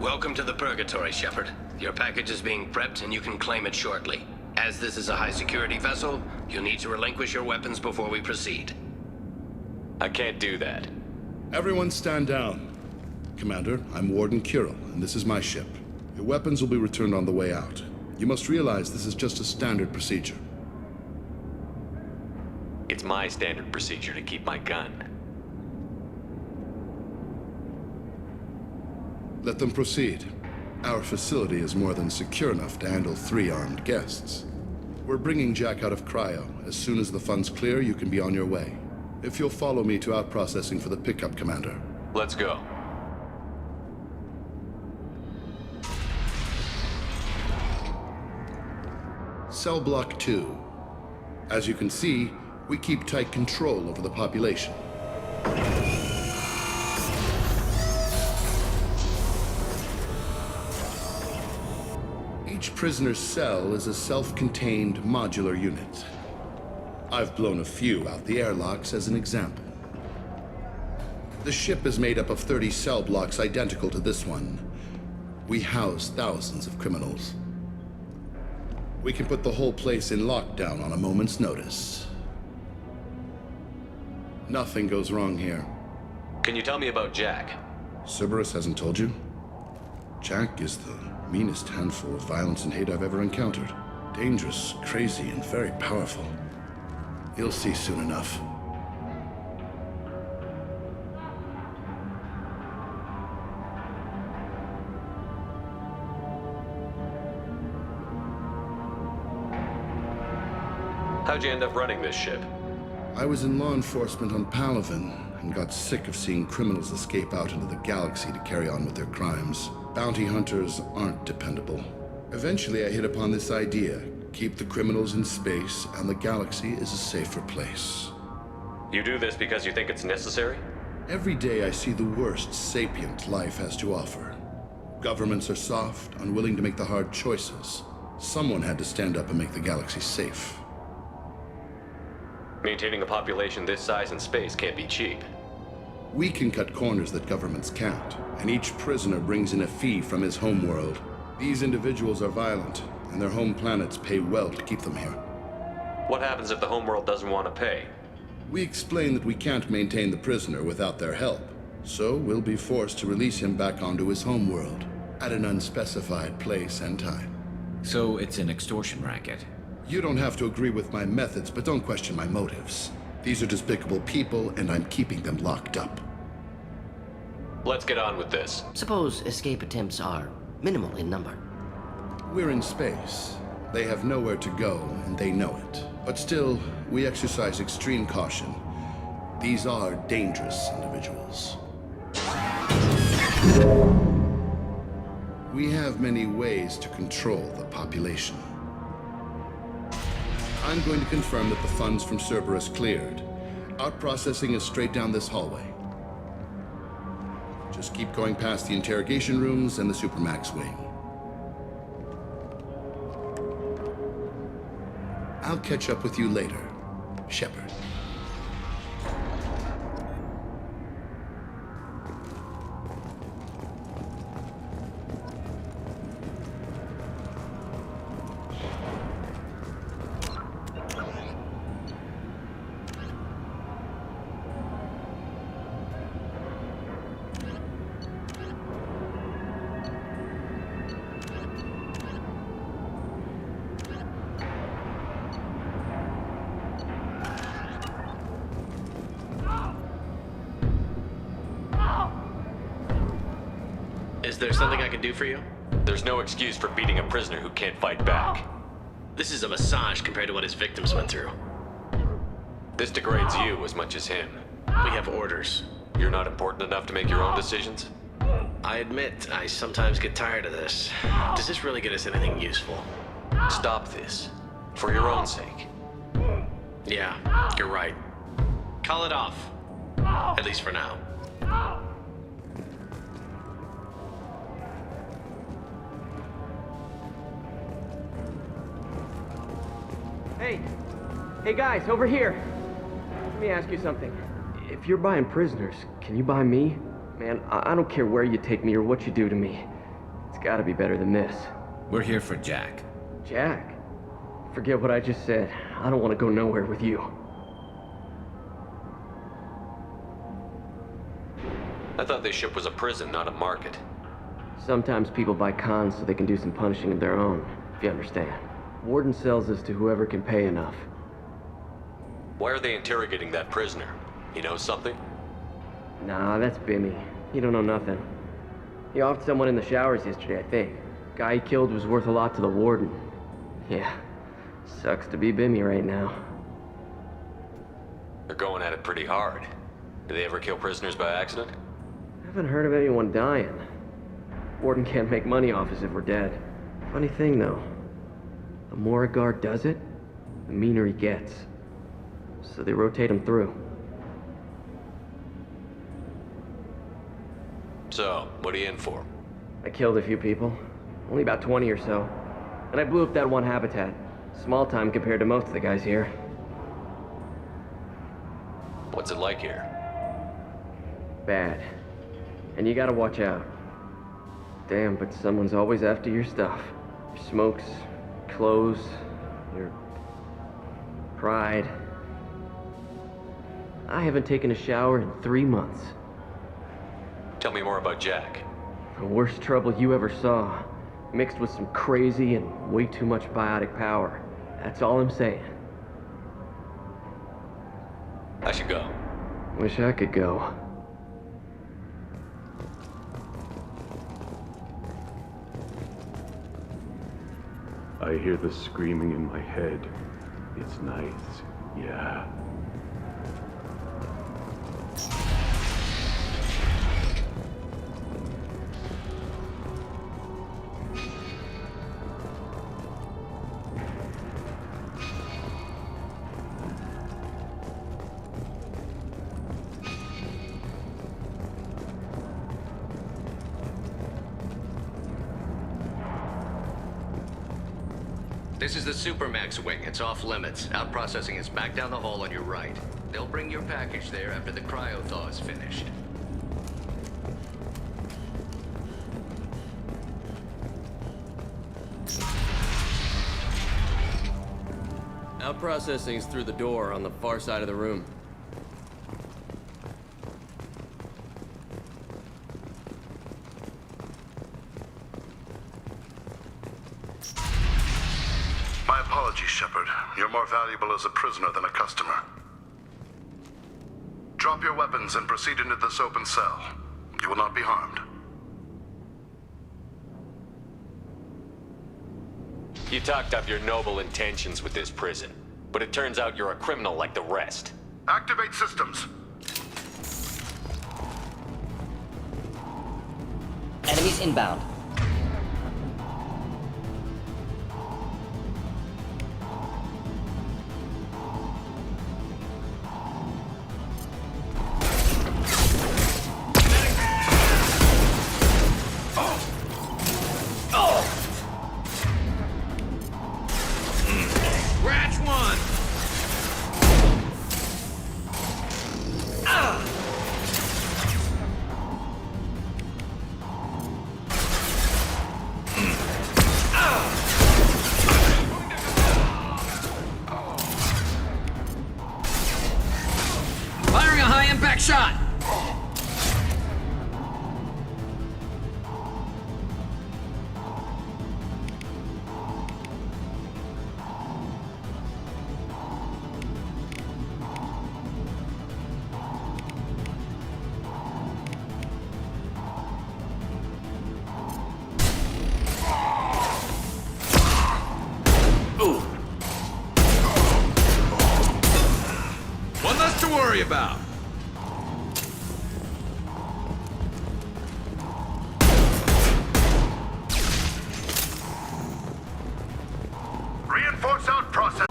Welcome to the Purgatory, Shepard. Your package is being prepped and you can claim it shortly. As this is a high-security vessel, you'll need to relinquish your weapons before we proceed. I can't do that. Everyone stand down. Commander, I'm Warden Kirill, and this is my ship. Your weapons will be returned on the way out. You must realize this is just a standard procedure. It's my standard procedure to keep my gun. Let them proceed. Our facility is more than secure enough to handle 3 armed guests. We're bringing Jack out of cryo. As soon as the funds clear, you can be on your way. If you'll follow me to out-processing for the pickup, Commander. Let's go. Cell Block 2. As you can see, we keep tight control over the population. Each prisoner's cell is a self-contained modular unit. I've blown a few out the airlocks as an example. The ship is made up of 30 cell blocks identical to this one. We house thousands of criminals. We can put the whole place in lockdown on a moment's notice. Nothing goes wrong here. Can you tell me about Jack? Cerberus hasn't told you? Jack is the meanest handful of violence and hate I've ever encountered. Dangerous, crazy, and very powerful. You'll see soon enough. How'd you end up running this ship? I was in law enforcement on Palaven and got sick of seeing criminals escape out into the galaxy to carry on with their crimes. Bounty hunters aren't dependable. Eventually, I hit upon this idea. Keep the criminals in space, and the galaxy is a safer place. You do this because you think it's necessary? Every day I see the worst sapient life has to offer. Governments are soft, unwilling to make the hard choices. Someone had to stand up and make the galaxy safe. Maintaining a population this size in space can't be cheap. We can cut corners that governments can't, and each prisoner brings in a fee from his homeworld. These individuals are violent, and their home planets pay well to keep them here. What happens if the homeworld doesn't want to pay? We explain that we can't maintain the prisoner without their help, so we'll be forced to release him back onto his homeworld at an unspecified place and time. So it's an extortion racket. You don't have to agree with my methods, but don't question my motives. These are despicable people, and I'm keeping them locked up. Let's get on with this. Suppose escape attempts are minimal in number. We're in space. They have nowhere to go, and they know it. But still, we exercise extreme caution. These are dangerous individuals. We have many ways to control the population. I'm going to confirm that the funds from Cerberus cleared. Out-processing is straight down this hallway. Just keep going past the interrogation rooms and the Supermax wing. I'll catch up with you later, Shepard. Is there something I can do for you? There's no excuse for beating a prisoner who can't fight back. This is a massage compared to what his victims went through. This degrades you as much as him. We have orders. You're not important enough to make your own decisions? I admit, I sometimes get tired of this. Does this really get us anything useful? Stop this. For your own sake. Yeah, you're right. Call it off. At least for now. Hey guys, over here. Let me ask you something. If you're buying prisoners, can you buy me? Man, I don't care where you take me or what you do to me. It's gotta be better than this. We're here for Jack. Jack? Forget what I just said. I don't want to go nowhere with you. I thought this ship was a prison, not a market. Sometimes people buy cons so they can do some punishing of their own, if you understand. Warden sells us to whoever can pay enough. Why are they interrogating that prisoner? He knows something? Nah, that's Bimmy. He don't know nothing. He offed someone in the showers yesterday, I think. Guy he killed was worth a lot to the warden. Yeah, sucks to be Bimmy right now. They're going at it pretty hard. Do they ever kill prisoners by accident? Haven't heard of anyone dying. Warden can't make money off us if we're dead. Funny thing, though. The more a guard does it, the meaner he gets. So they rotate him through. So, what are you in for? I killed a few people. Only about 20 or so. And I blew up that one habitat. Small time compared to most of the guys here. What's it like here? Bad. And you gotta watch out. Damn, but someone's always after your stuff. Your smokes, clothes, your pride. I haven't taken a shower in 3 months. Tell me more about Jack. The worst trouble you ever saw. Mixed with some crazy and way too much biotic power. That's all I'm saying. I should go. Wish I could go. I hear the screaming in my head. It's nice, yeah. This is the Supermax wing. It's off limits. Out processing is back down the hall on your right. They'll bring your package there after the cryo thaw is finished. Out processing is through the door on the far side of the room. My apologies, Shepard. You're more valuable as a prisoner than a customer. Drop your weapons and proceed into this open cell. You will not be harmed. You talked up your noble intentions with this prison, but it turns out you're a criminal like the rest. Activate systems. Enemies inbound. About. Reinforce out process.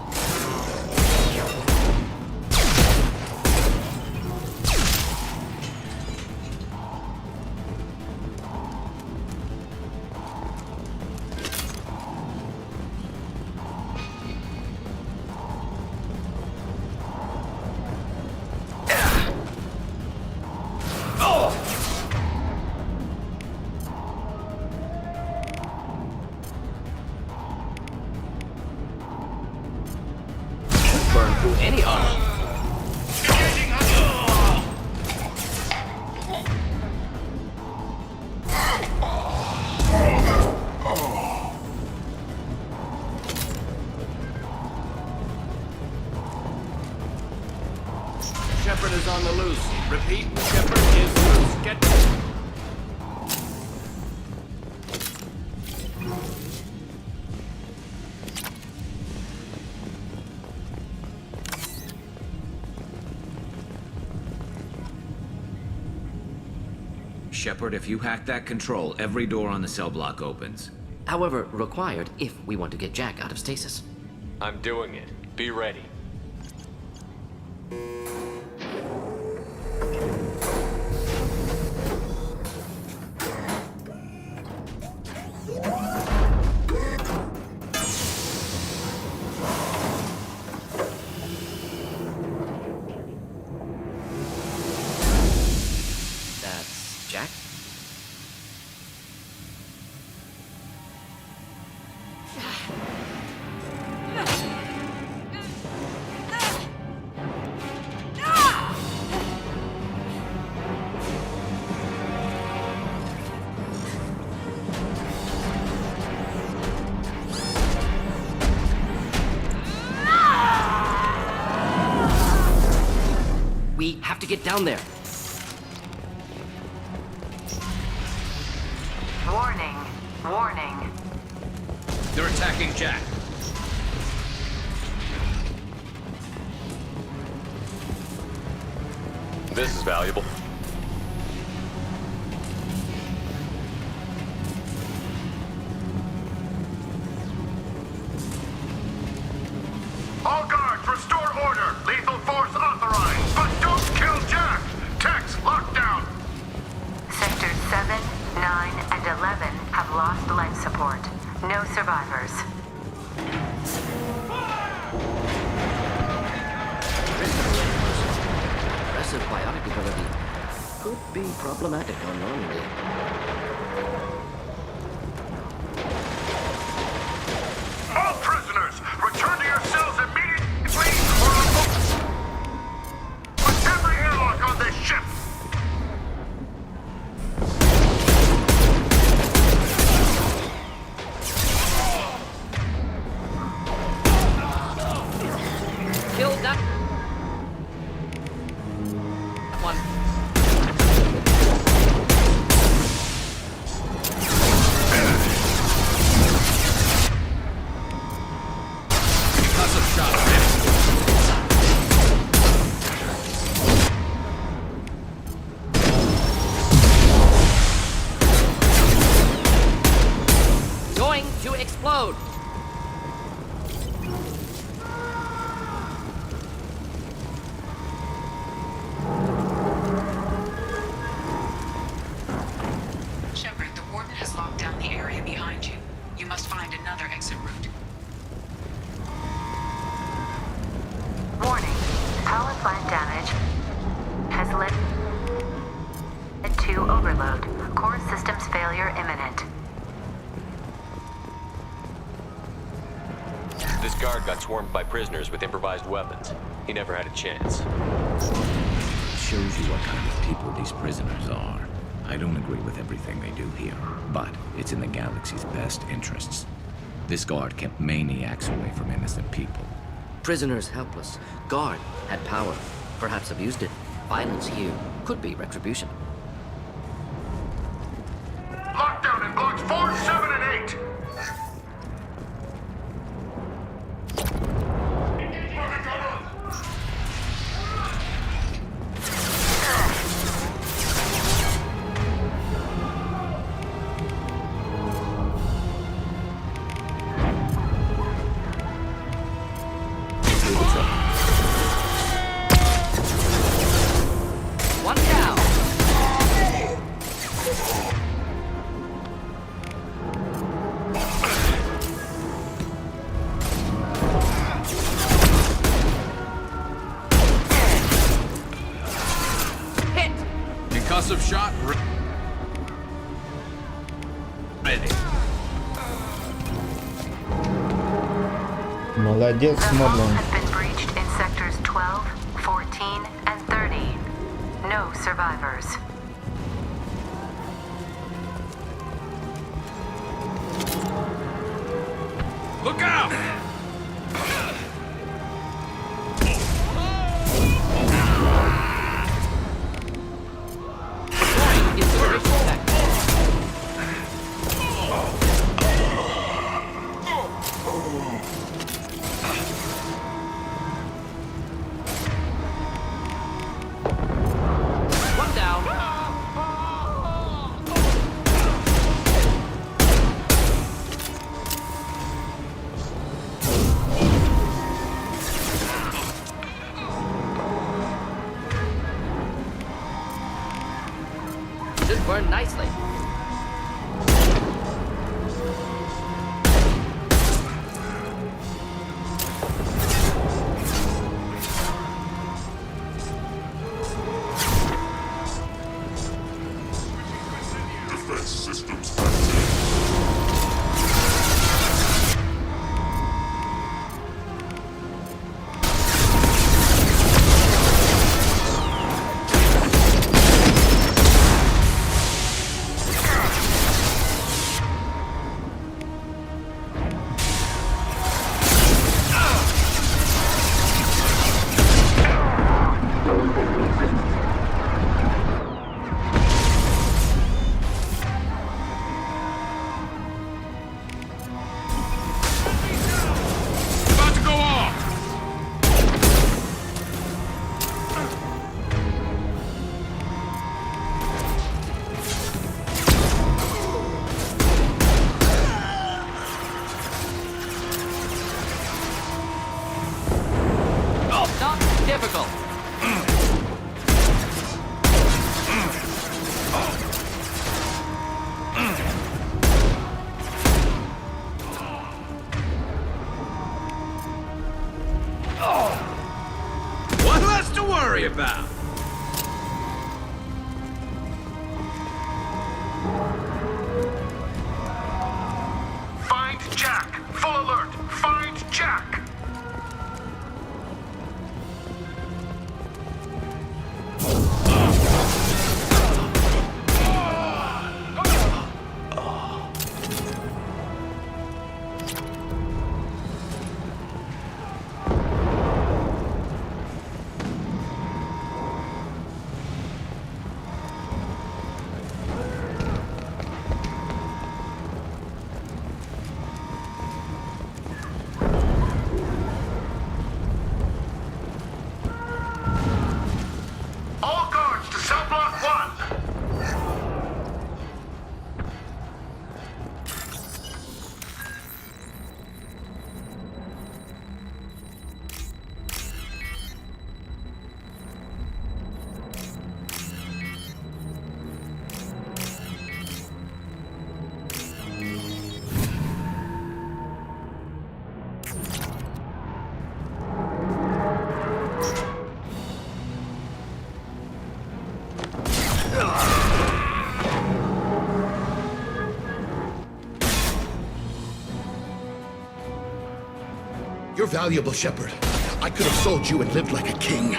Shepard, if you hack that control, every door on the cell block opens. However, required if we want to get Jack out of stasis. I'm doing it. Be ready. That's Jack? We have to get down there. Warning. Warning. They're attacking Jack. This is valuable. All guards, restore order. Lethal force authorized, but don't kill Jack. Techs, lockdown. Sectors 7, 9, and 11 have lost life support. No survivors. Aggressive biotic ability could be problematic on Normandy. All prisoners, return to your cells immediately or I'll put every airlock on this ship. Kill that one. Concussive shot. Going to explode. Shepard, the warden has locked down the area behind you. You must find another exit route. Warning. Power plant damage has led to overload. Core systems failure imminent. This guard got swarmed by prisoners with improvised weapons. He never had a chance. It shows you what kind of people these prisoners are. I don't agree with everything they do here, but it's in the galaxy's best interests. This guard kept maniacs away from innocent people. Prisoners helpless. Guard had power. Perhaps abused it. Violence here could be retribution. Lockdown in blocks 4, 7, and 8. One down. Hit. Concussive shot. Ready. Молодец, The vault Моблан. has been breached in sectors 12, 14, and 30. No survivors. Look out! One down. should burn nicely. Defense systems Difficult. What less to worry about? Find Jack! Full alert! Find Jack! All guards to cell block 1! You're valuable, Shepard. I could have sold you and lived like a king.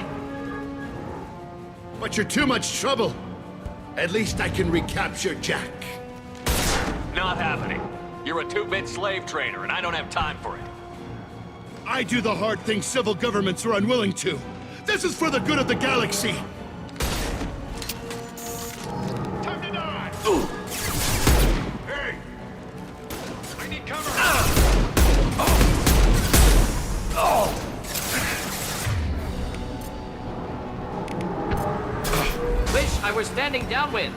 But you're too much trouble. At least I can recapture Jack. Not happening. You're a 2-bit slave trader, and I don't have time for it. I do the hard things civil governments are unwilling to. This is for the good of the galaxy. Time to die! Hey! I need cover! Wish I were standing downwind.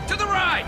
To the right!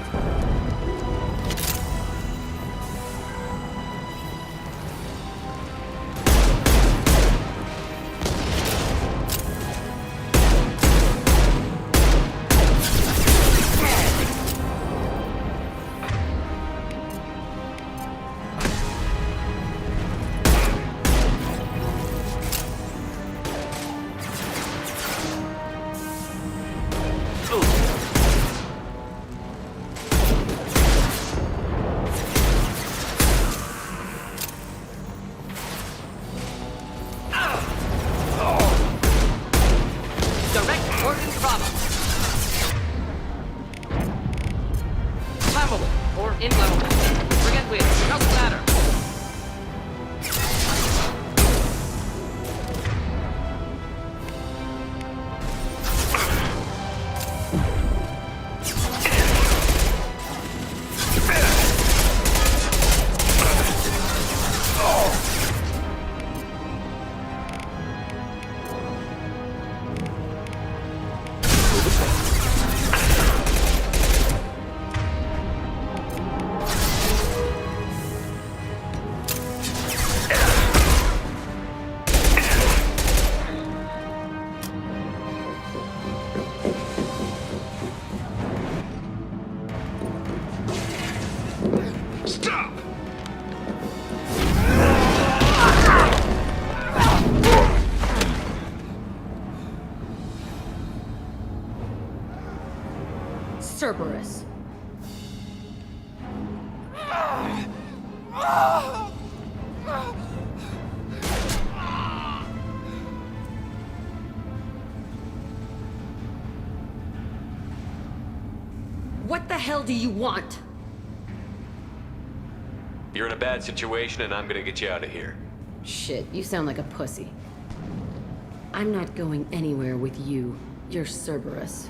Cerberus. What the hell do you want? You're in a bad situation and I'm gonna get you out of here. Shit, you sound like a pussy. I'm not going anywhere with you. You're Cerberus.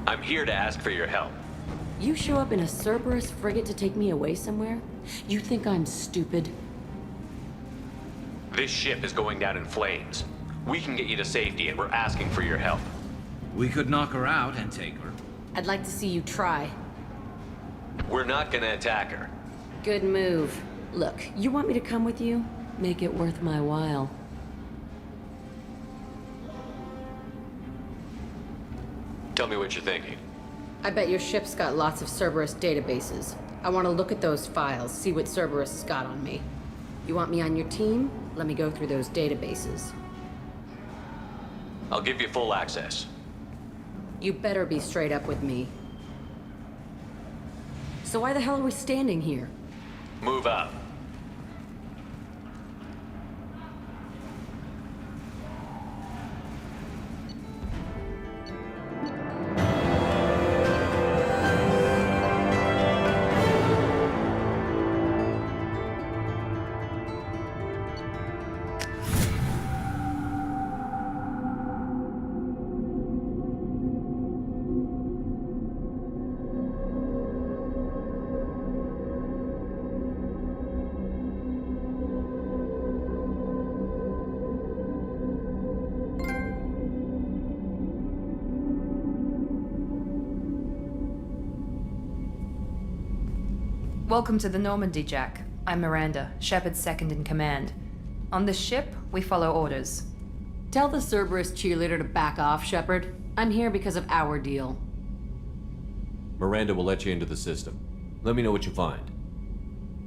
I'm here to ask for your help. You show up in a Cerberus frigate to take me away somewhere? You think I'm stupid? This ship is going down in flames. We can get you to safety and we're asking for your help. We could knock her out and take her. I'd like to see you try. We're not gonna attack her. Good move. Look, you want me to come with you? Make it worth my while. Tell me what you're thinking. I bet your ship's got lots of Cerberus databases. I want to look at those files, see what Cerberus has got on me. You want me on your team? Let me go through those databases. I'll give you full access. You better be straight up with me. So why the hell are we standing here? Move up. Welcome to the Normandy, Jack. I'm Miranda, Shepard's second in command. On this ship, we follow orders. Tell the Cerberus cheerleader to back off, Shepard. I'm here because of our deal. Miranda will let you into the system. Let me know what you find.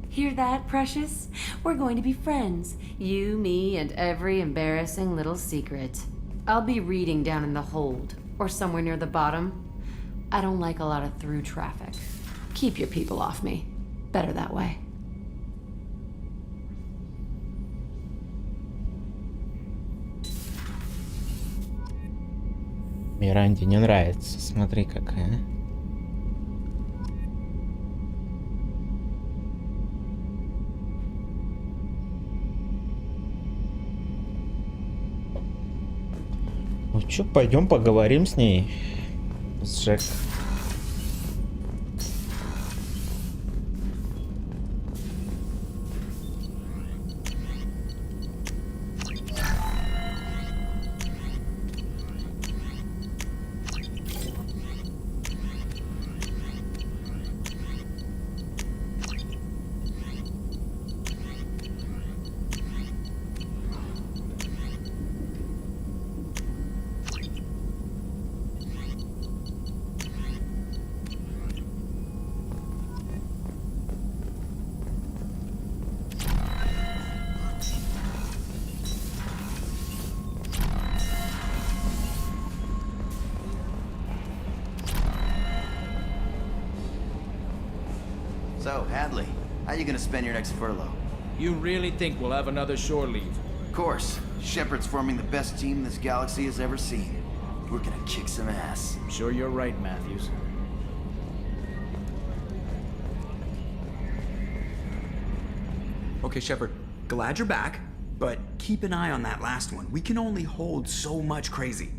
Hear that, Precious? We're going to be friends. You, me, and every embarrassing little secret. I'll be reading down in the hold, or somewhere near the bottom. I don't like a lot of through traffic. Keep your people off me. Better that way. Миранде не нравится. Смотри, какая. Ну чё, пойдем поговорим с ней. С Джек. So, Hadley, how you gonna spend your next furlough? You really think we'll have another shore leave? Of course. Shepard's forming the best team this galaxy has ever seen. We're gonna kick some ass. I'm sure you're right, Matthews. Okay, Shepard, glad you're back, but keep an eye on that last one. We can only hold so much crazy.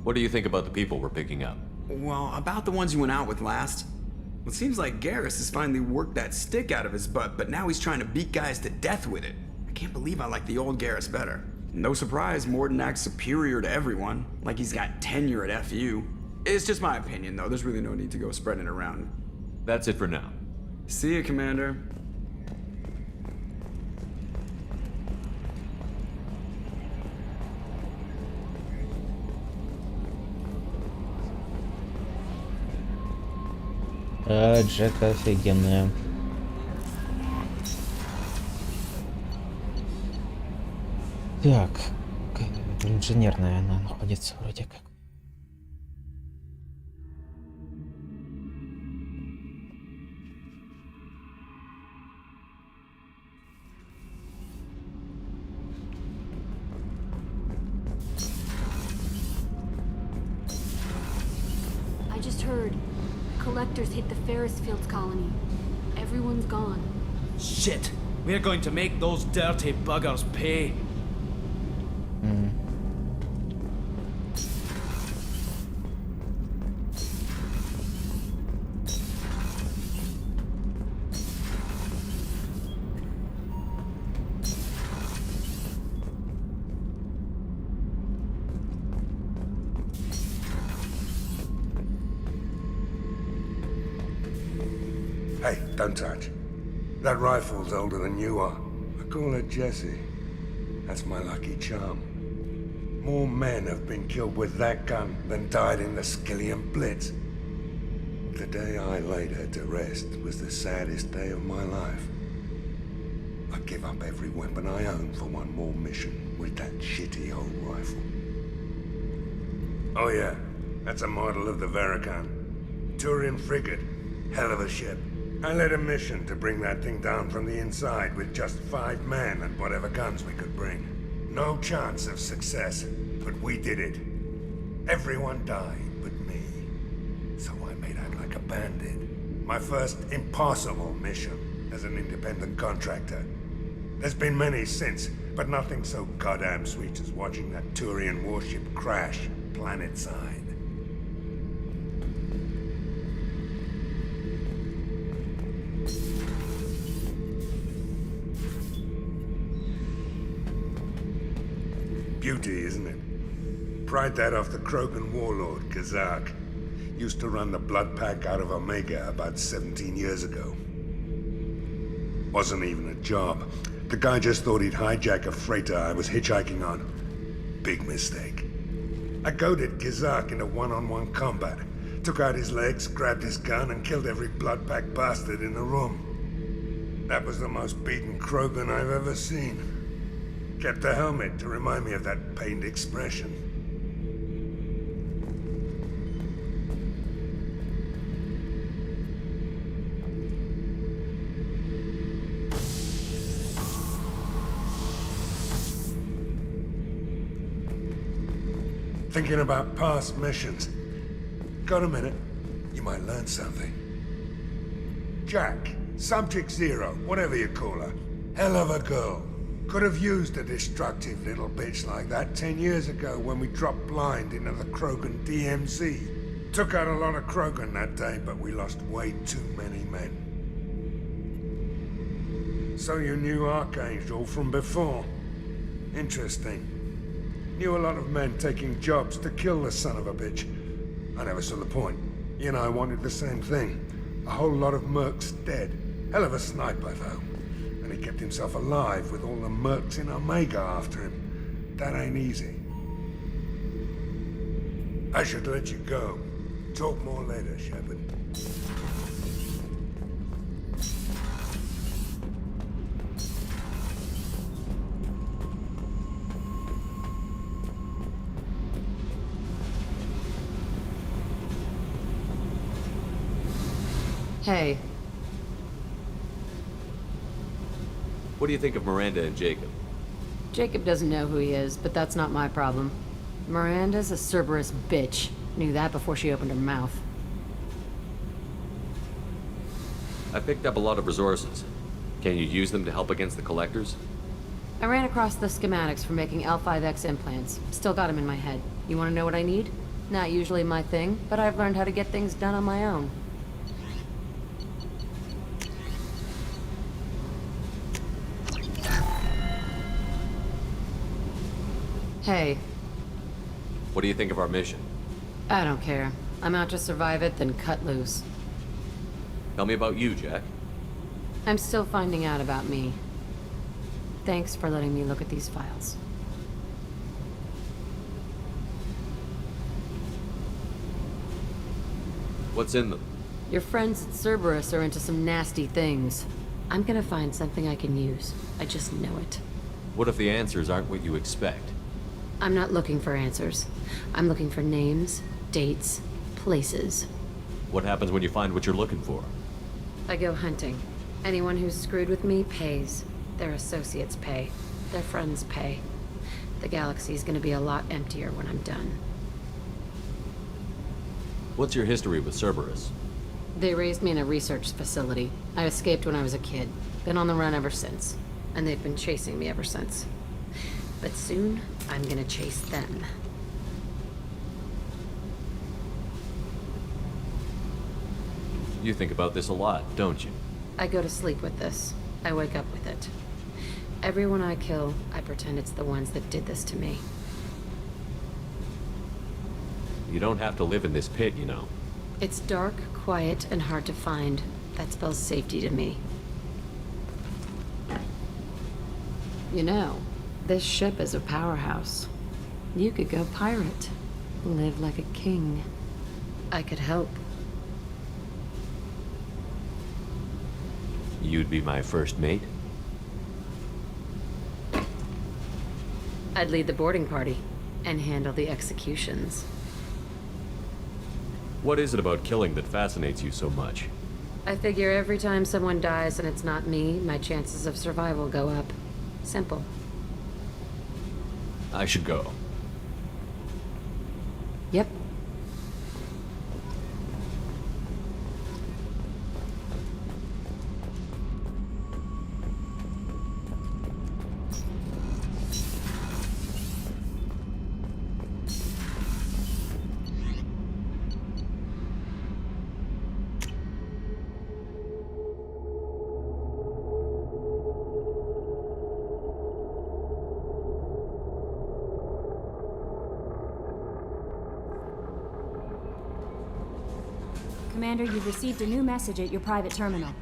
What do you think about the people we're picking up? Well, about the ones you went out with last. It seems like Garrus has finally worked that stick out of his butt, but now he's trying to beat guys to death with it. I can't believe I like the old Garrus better. No surprise, Morden acts superior to everyone, like he's got tenure at FU. It's just my opinion, though. There's really no need to go spreading it around. That's it for now. See ya, Commander. Джек офигенная. Так, инженерная она находится вроде как. I just heard. Collectors hit the Ferris Fields colony. Everyone's gone. Shit! We're going to make those dirty buggers pay. Hey, don't touch. That rifle's older than you are. I call her Jessie. That's my lucky charm. More men have been killed with that gun than died in the Skillian Blitz. The day I laid her to rest was the saddest day of my life. I'd give up every weapon I own for one more mission with that shitty old rifle. Oh yeah, that's a model of the Veracon. Turian frigate. Hell of a ship. I led a mission to bring that thing down from the inside with just 5 men and whatever guns we could bring. No chance of success, but we did it. Everyone died but me. So I made out like a bandit. My first impossible mission as an independent contractor. There's been many since, but nothing so goddamn sweet as watching that Turian warship crash planet-side. Beauty, isn't it? Pried that off the Krogan warlord, Kazak. Used to run the blood pack out of Omega about 17 years ago. Wasn't even a job. The guy just thought he'd hijack a freighter I was hitchhiking on. Big mistake. I goaded Kazak into one-on-one combat. Took out his legs, grabbed his gun, and killed every blood pack bastard in the room. That was the most beaten Krogan I've ever seen. Kept a helmet to remind me of that pained expression. Thinking about past missions. Got a minute? You might learn something. Jack, Subject Zero, whatever you call her. Hell of a girl. Could have used a destructive little bitch like that 10 years ago when we dropped blind into the Krogan DMZ. Took out a lot of Krogan that day, but we lost way too many men. So you knew Archangel from before? Interesting. Knew a lot of men taking jobs to kill the son of a bitch. I never saw the point. You know, I wanted the same thing. A whole lot of mercs dead. Hell of a sniper, though. And he kept himself alive with all the mercs in Omega after him. That ain't easy. I should let you go. Talk more later, Shepard. Hey. What do you think of Miranda and Jacob? Jacob doesn't know who he is, but that's not my problem. Miranda's a Cerberus bitch. Knew that before she opened her mouth. I picked up a lot of resources. Can you use them to help against the collectors? I ran across the schematics for making L5X implants. Still got them in my head. You want to know what I need? Not usually my thing, but I've learned how to get things done on my own. Hey. What do you think of our mission? I don't care. I'm out to survive it, then cut loose. Tell me about you, Jack. I'm still finding out about me. Thanks for letting me look at these files. What's in them? Your friends at Cerberus are into some nasty things. I'm gonna find something I can use. I just know it. What if the answers aren't what you expect? I'm not looking for answers. I'm looking for names, dates, places. What happens when you find what you're looking for? I go hunting. Anyone who's screwed with me pays. Their associates pay. Their friends pay. The galaxy's gonna be a lot emptier when I'm done. What's your history with Cerberus? They raised me in a research facility. I escaped when I was a kid. Been on the run ever since. And they've been chasing me ever since. But soon, I'm gonna chase them. You think about this a lot, don't you? I go to sleep with this. I wake up with it. Everyone I kill, I pretend it's the ones that did this to me. You don't have to live in this pit, you know. It's dark, quiet, and hard to find. That spells safety to me. You know, this ship is a powerhouse. You could go pirate. Live like a king. I could help. You'd be my first mate? I'd lead the boarding party and handle the executions. What is it about killing that fascinates you so much? I figure every time someone dies and it's not me, my chances of survival go up. Simple. I should go. Yep. Commander, you've received a new message at your private terminal.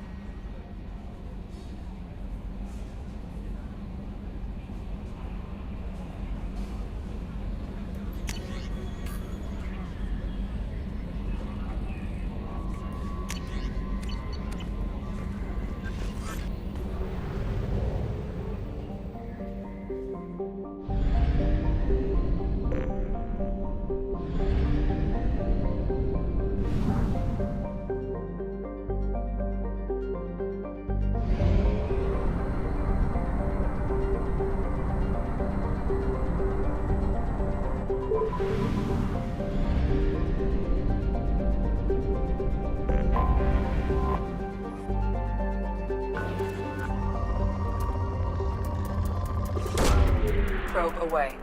Probe away.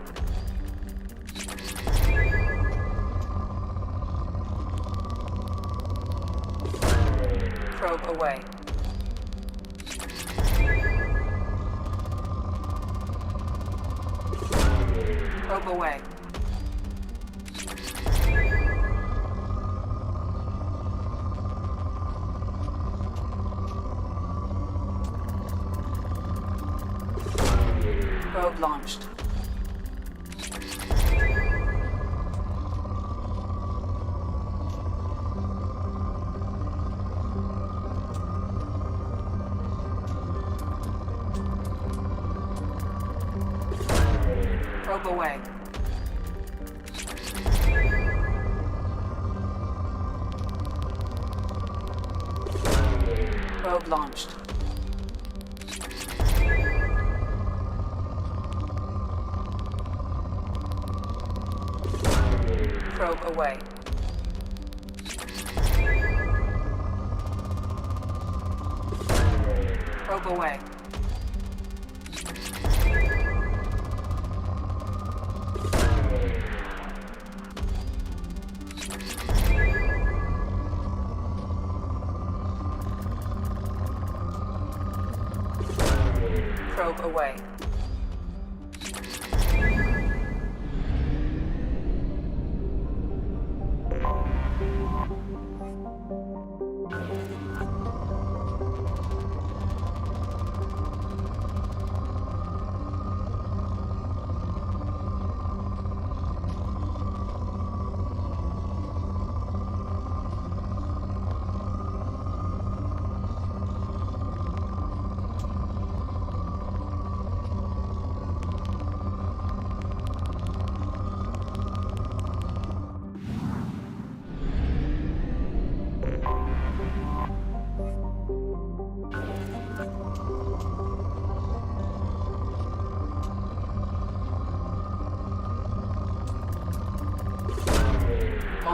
Probe away. Probe away. Probe launched. Probe away. Probe launched. Probe away. Probe away. Probe away.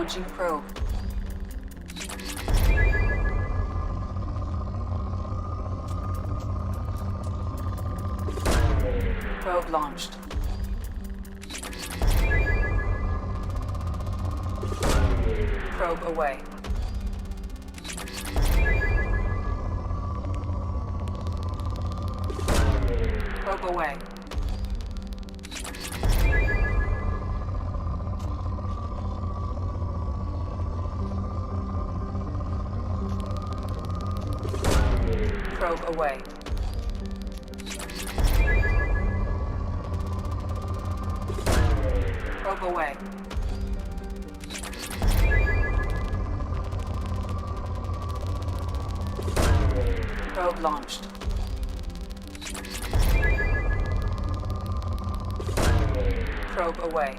Launching probe. Probe launched. Probe away. Probe away. Probe away. Probe away. Probe launched. Probe away.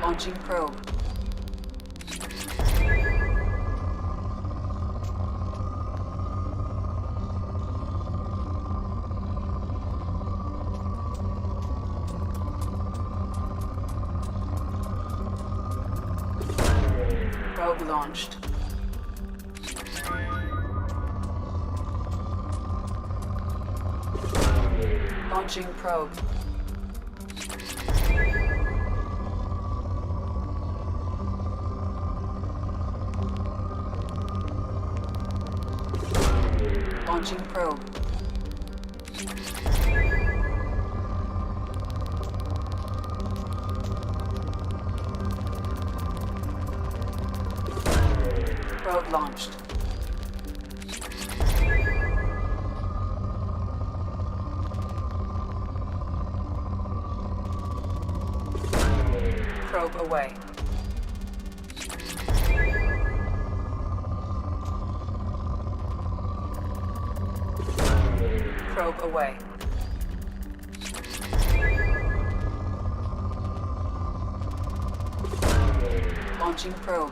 Launching probe. Probe launched. Launching probe. Launching probe. Probe launched. Probe away. Probe away. Launching probe.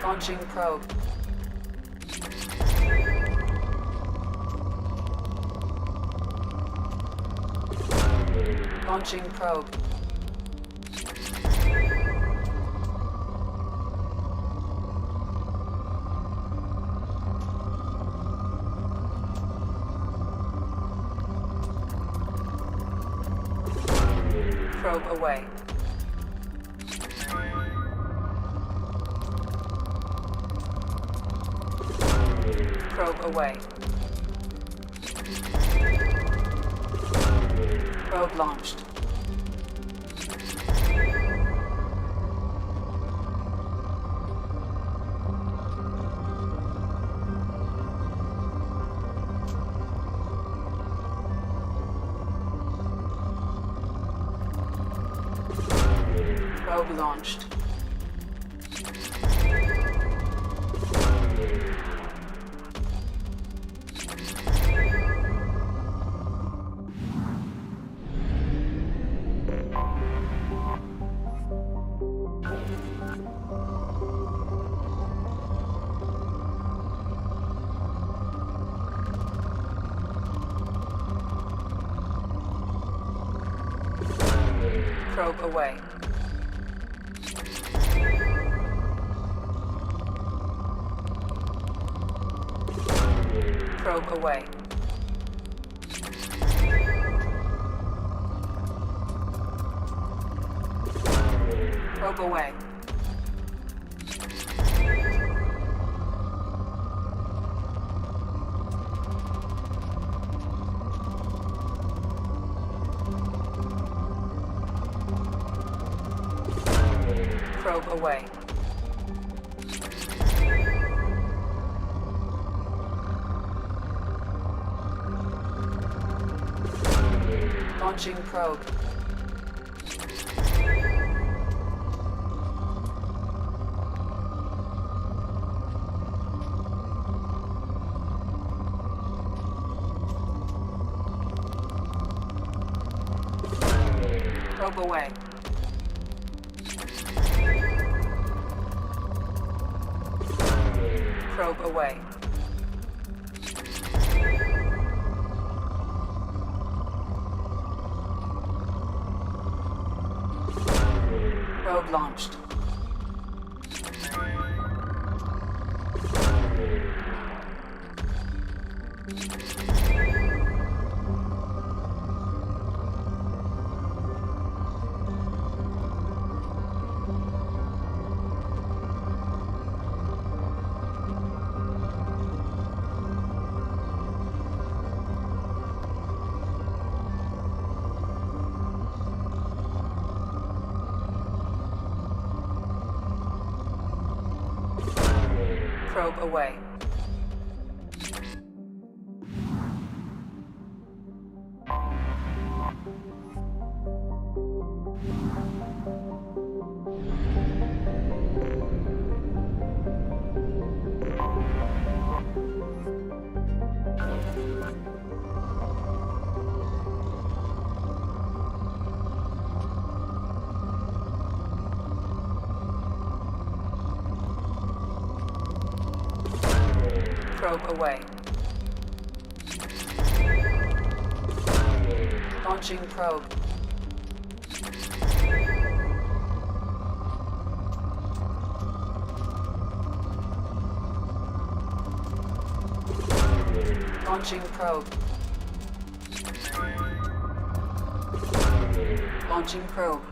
Launching probe. Launching probe. Probe away. Probe away. Probe launched. Probe launched. Probe away. Probe away. Probe away. Probe away. Launching probe. Probe away. Probe away. Probe launched. Probe away. Probe away. Launching probe. Launching probe. Launching probe.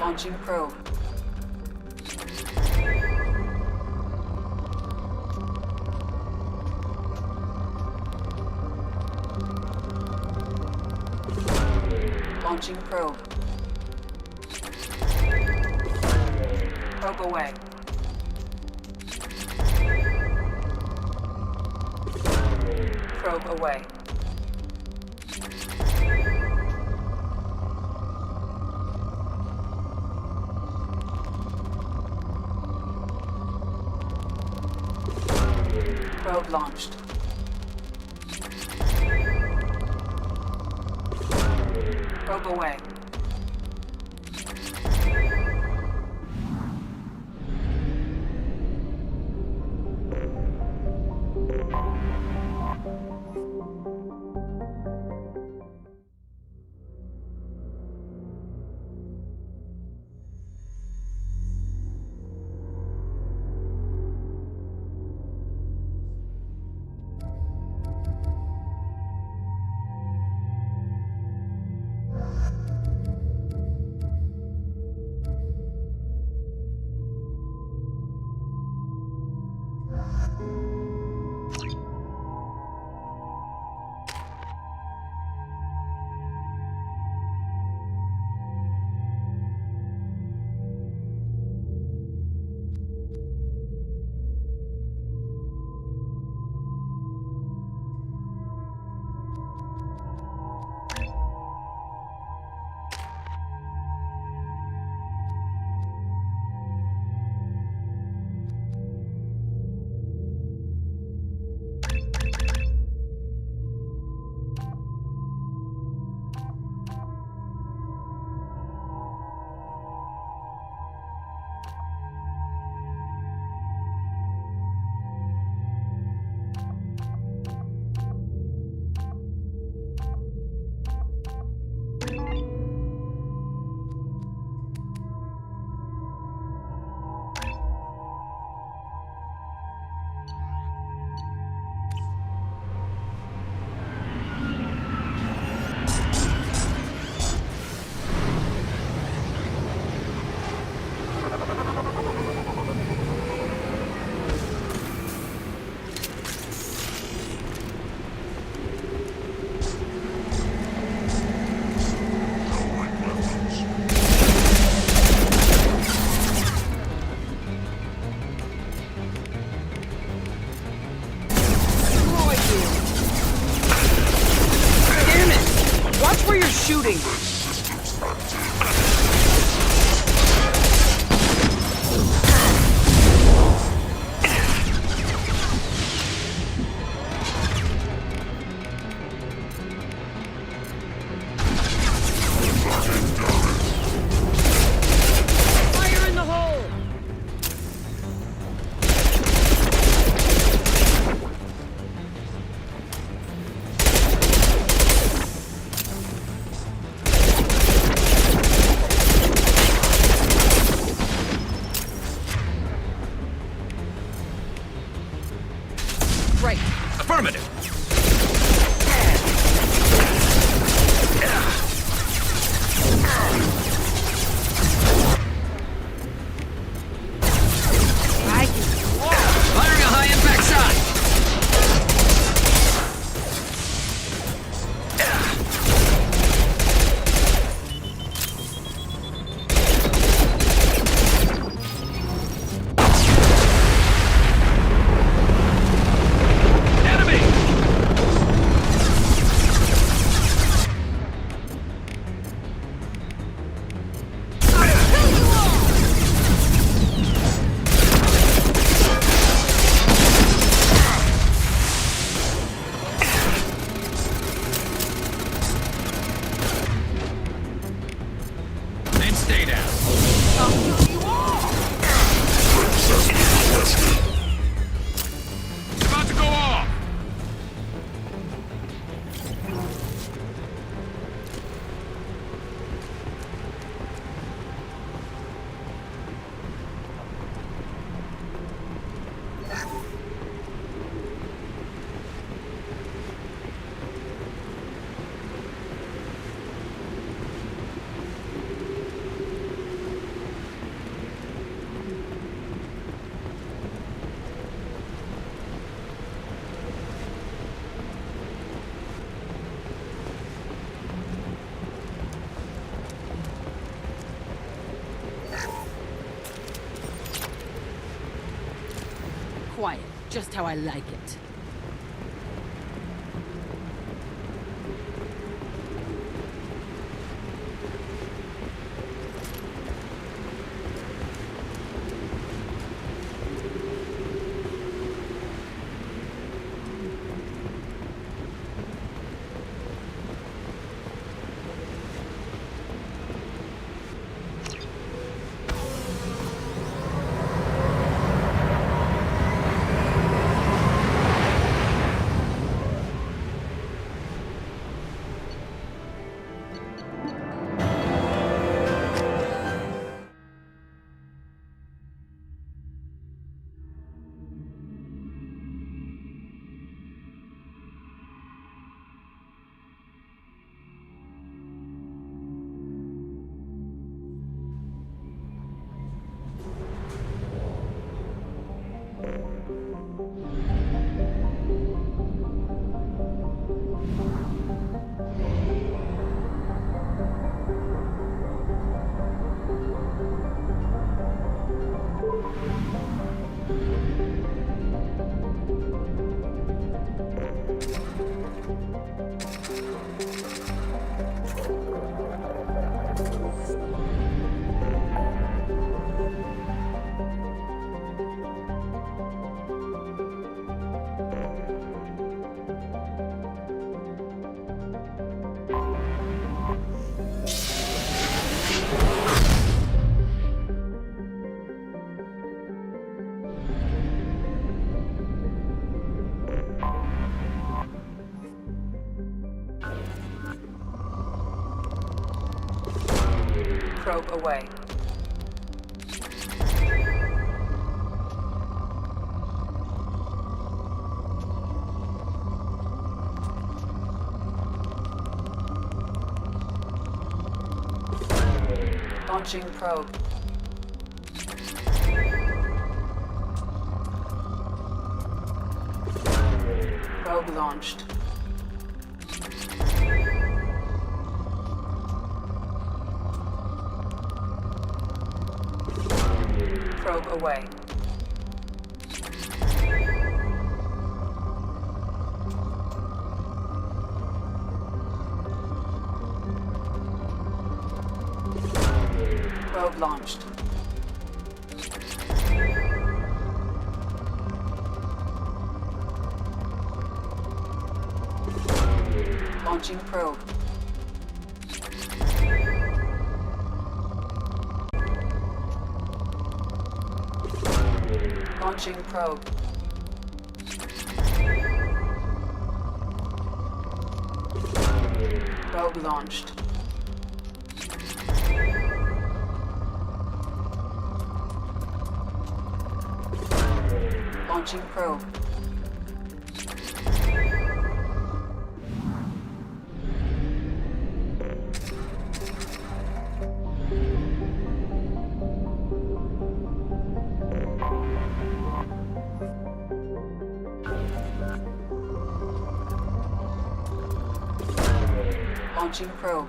Launching probe. Launching probe. Probe away. Probe away. Probe launched. Probe away. shooting! Fire in the hole! Right. Affirmative. Firing a high impact shot! Then stay down. It's about to go off. Quiet, just how I like it. Probe away. Launching probe. Probe launched. Probe away. Probe launched. Launching probe. Launching probe. Probe launched. Launching probe. Launching probe.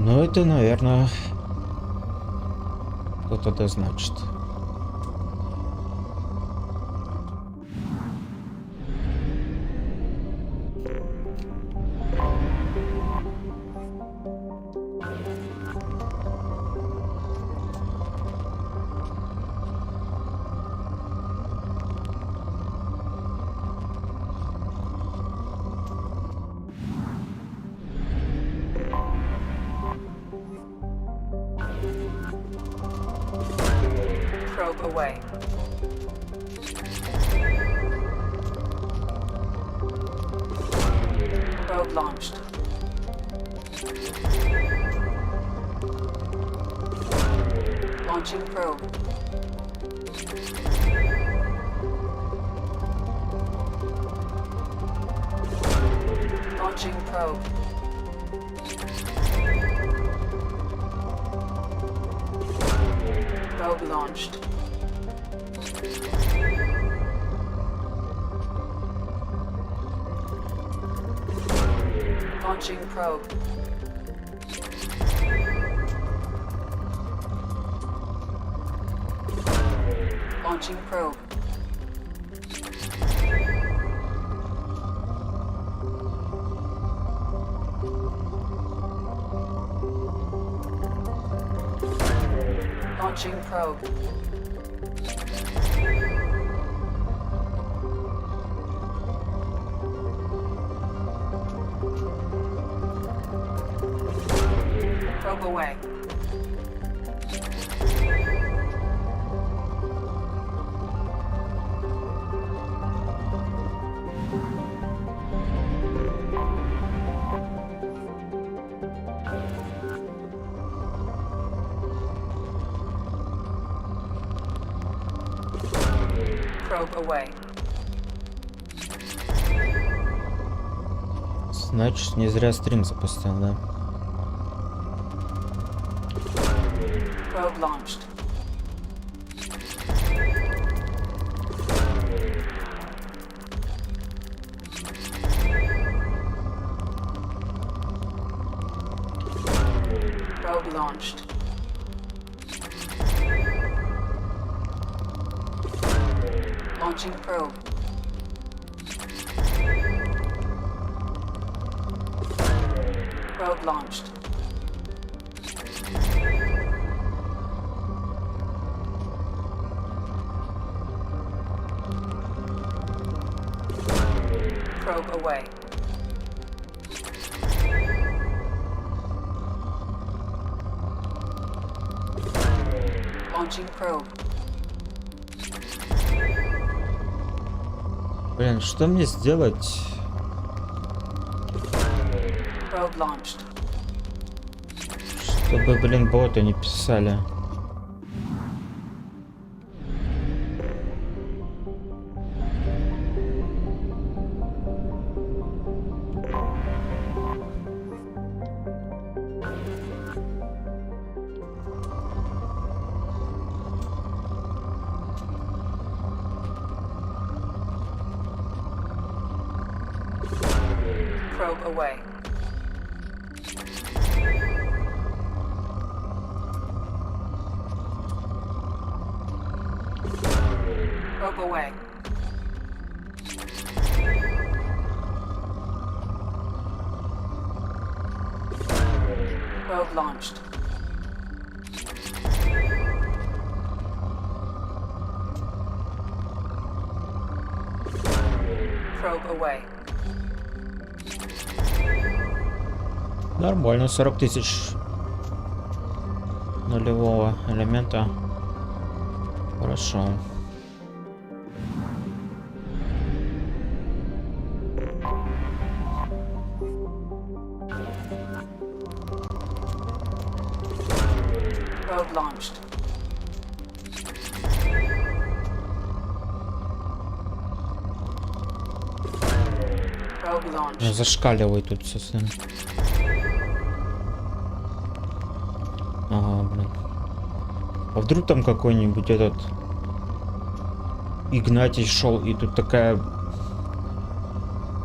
Ну, это, наверное, что-то да значит. Probe away. Probe launched. Launching probe. Launching probe. Probe launched. Launching probe. Launching probe. Launching probe. Probe away. Probe away. Значит, не зря стрим запустил, да? Probe launched. Probe launched. Launching probe. Probe launched. Probe away. Launching probe. Блин, что мне сделать? Probe launched. Чтобы, блин, боты не писали. Probe away. Probe away. Probe launched. Probe away. Нормально, 40 тысяч нулевого элемента. Хорошо. Probe launched. Probe launched. Зашкаливай тут совсем. Ага, блин. А вдруг там какой-нибудь этот Игнатий шел, и тут такая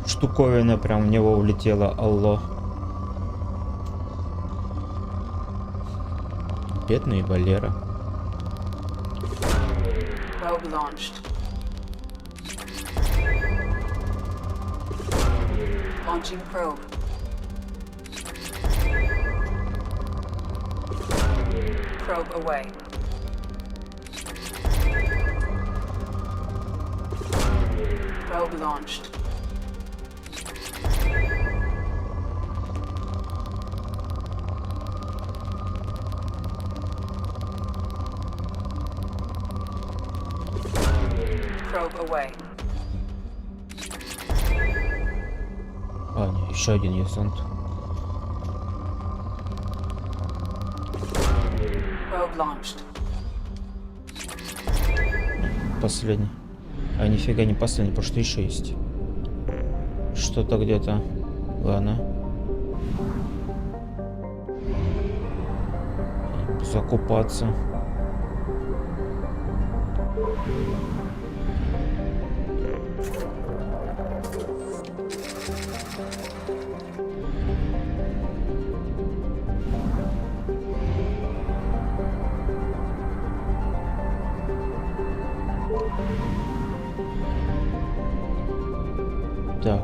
штуковина прям в него улетела. Алло. Бедный Валера. Probe launched. Launching probe. Probe away. Probe launched. Probe away. А, нет, еще один есть зонд. Probe launched. Последний. А нифига не последний, потому что еще есть. Что-то где-то. Ладно. Закупаться. Так.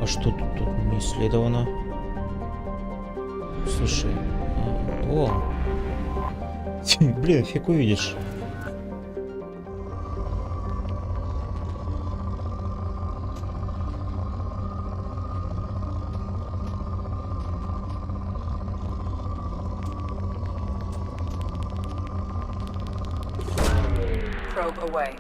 А что тут не исследовано? Слушай. О! Блин, фиг увидишь. Probe away.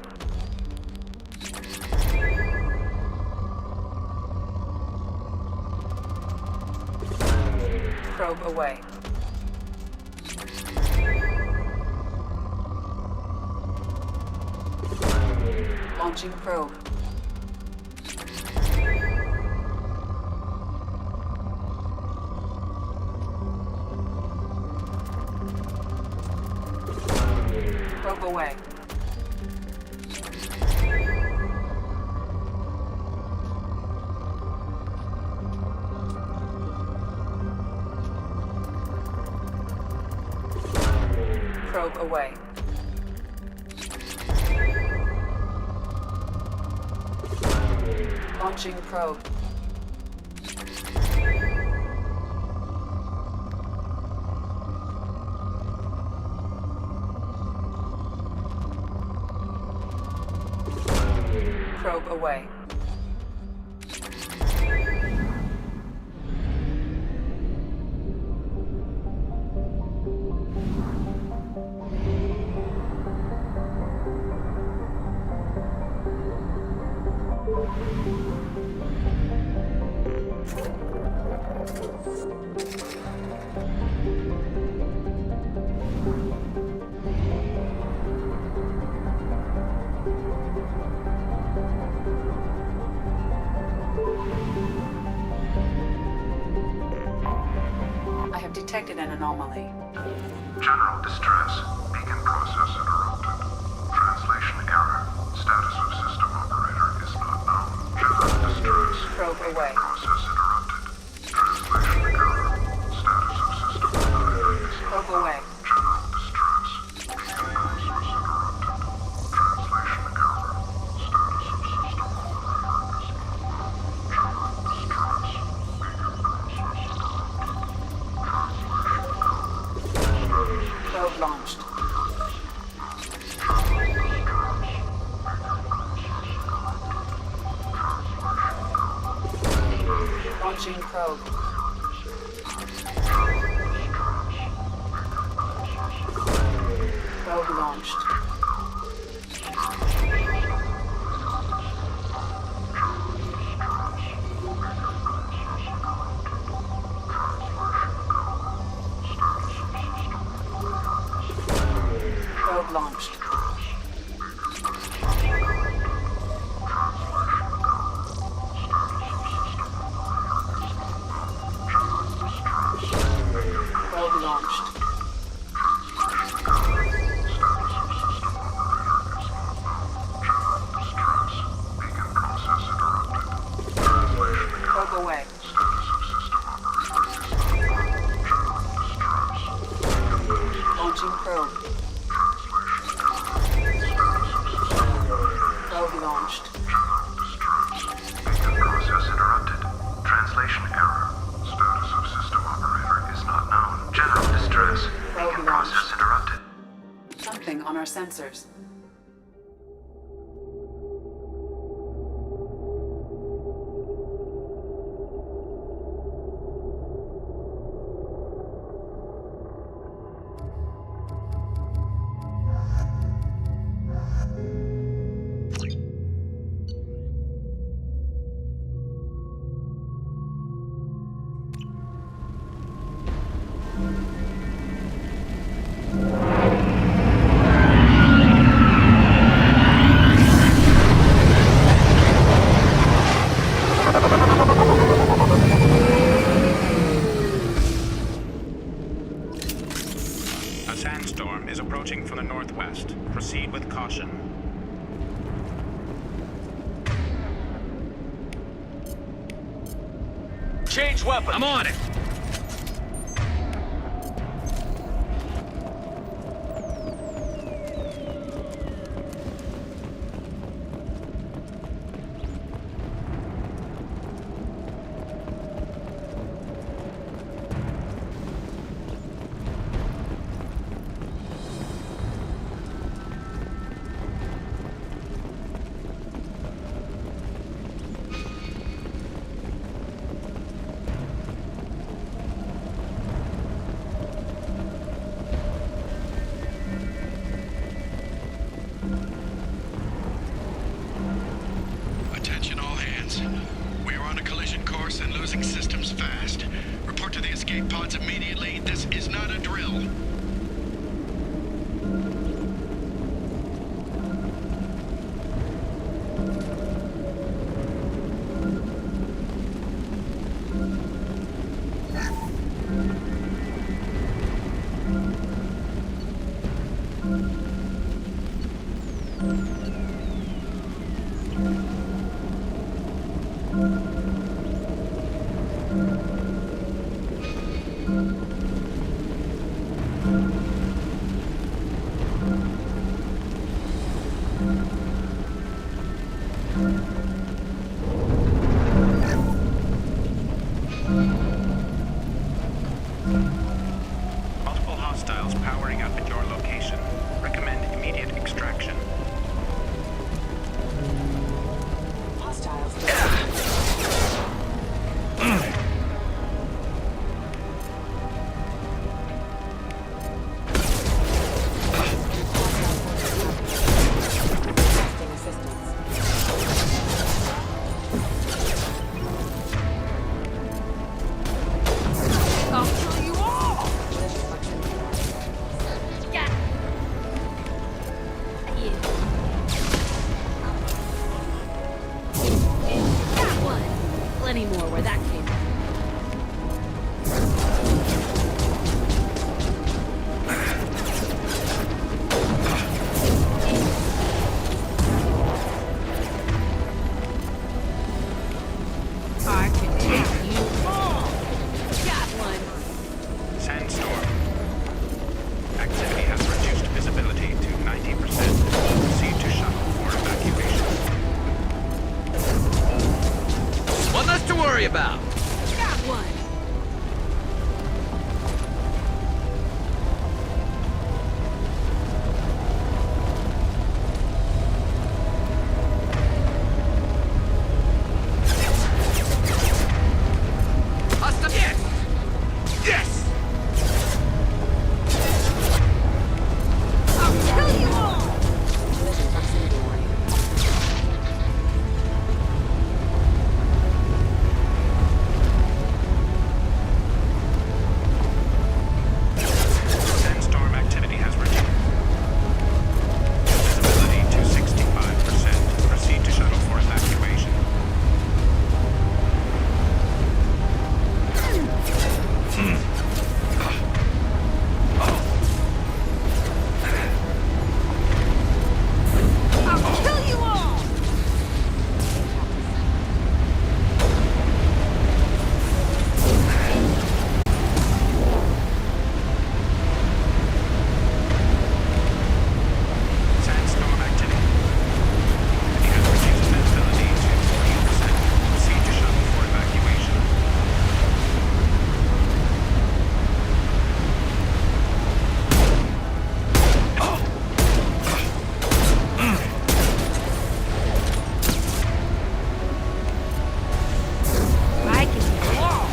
Probe away. Launching probe. Probe away. Probe away. Launching probe. Probe away. Detected an anomaly. General distress. Beacon process interrupted. Translation error. Status of system operator is not known. General distress. Probe away. Process interrupted. Translation error. Status of system operator is not Probe known. away. General distress. Beacon process interrupted. Translation error. Status of system operator is not known. General distress. Beacon process interrupted. Probe launched. Launching probe. Probe launched. Probe launched. Probe launched. Probe away. Launching probe. Probe launched. Beacon process interrupted. Translation error. Status of system operator is not known. General distress. Beacon process interrupted. Something on our sensors. A sandstorm is approaching from the northwest. Proceed with caution. Change weapon. I'm on it. Attention all hands. We are on a collision course and losing systems fast. Report to the escape pods immediately. This is not a drill. Multiple hostiles powering up at your location. Recommend immediate extraction. Hostiles. Plenty more where that came from. I can have you all. Got one. Sandstorm. Activity has reduced visibility to 90%. Proceed to shuttle for evacuation. One less to worry about. Got one. Hostile. Yes! Yes! I'll kill you all. Sandstorm activity has reduced. Visibility to 65%. Proceed to shuttle for evacuation. I'll kill you all. Sandstorm activity. It has reduced visibility to 40%. Proceed to shuttle for evacuation. I can do it all.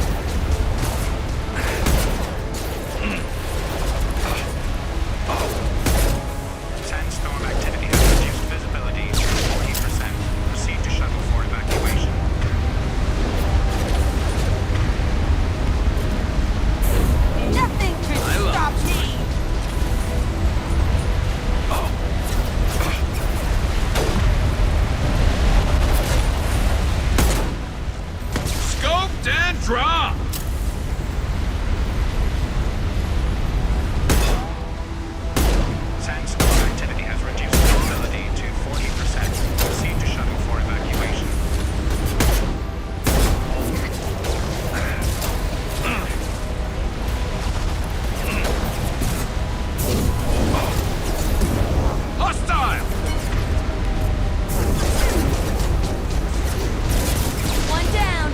Sandstorm activity has reduced visibility to 40%. Proceed to shuttle for evacuation. Nothing can stop me. Scoped and dropped! Sandstorm activity has reduced visibility to 40%. Proceed to shuttle for evacuation. Hostile! One down.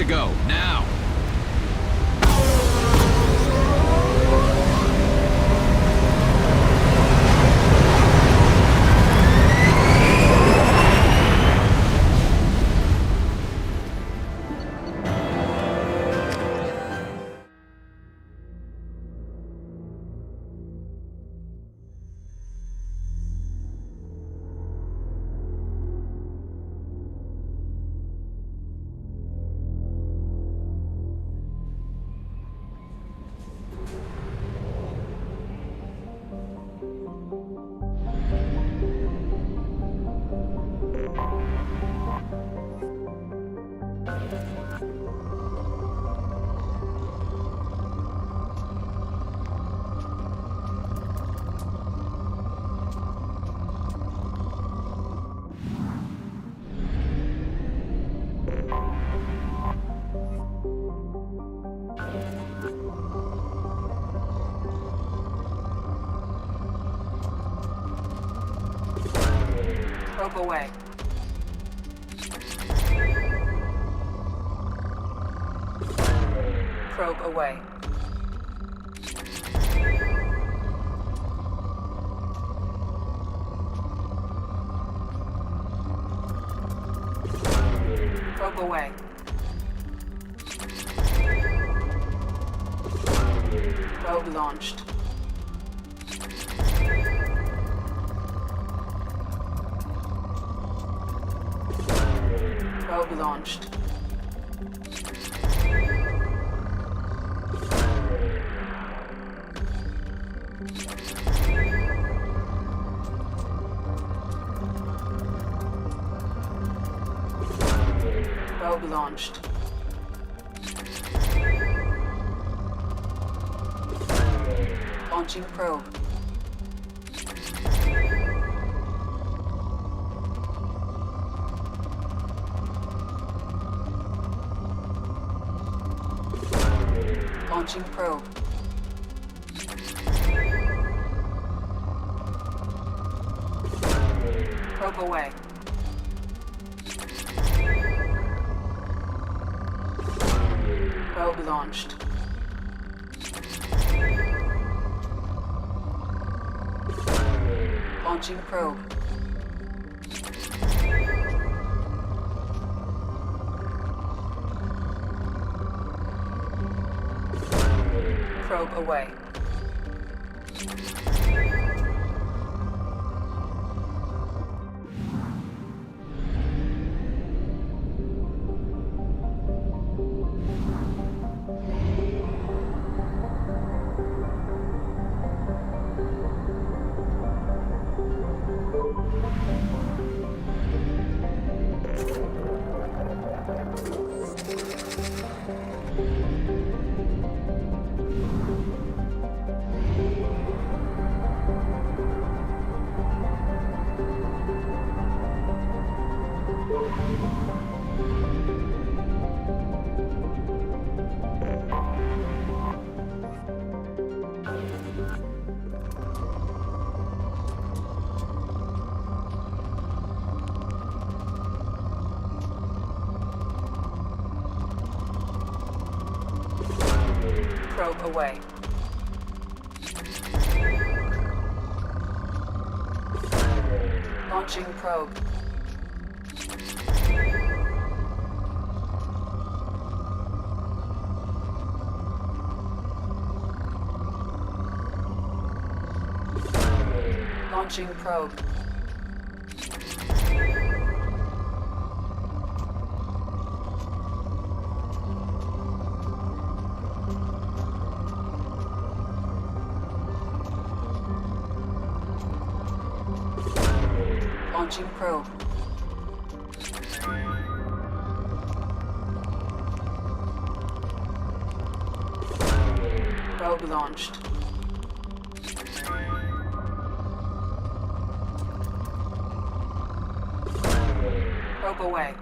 to go, now! Probe away. Probe away. Probe away. Probe launched. Probe launched. Probe launched. Launching probe. Launching probe. Probe away. Probe launched. Launching probe. Probe away. Probe away. Launching probe. Launching probe. Launching probe. Probe launched. Probe away.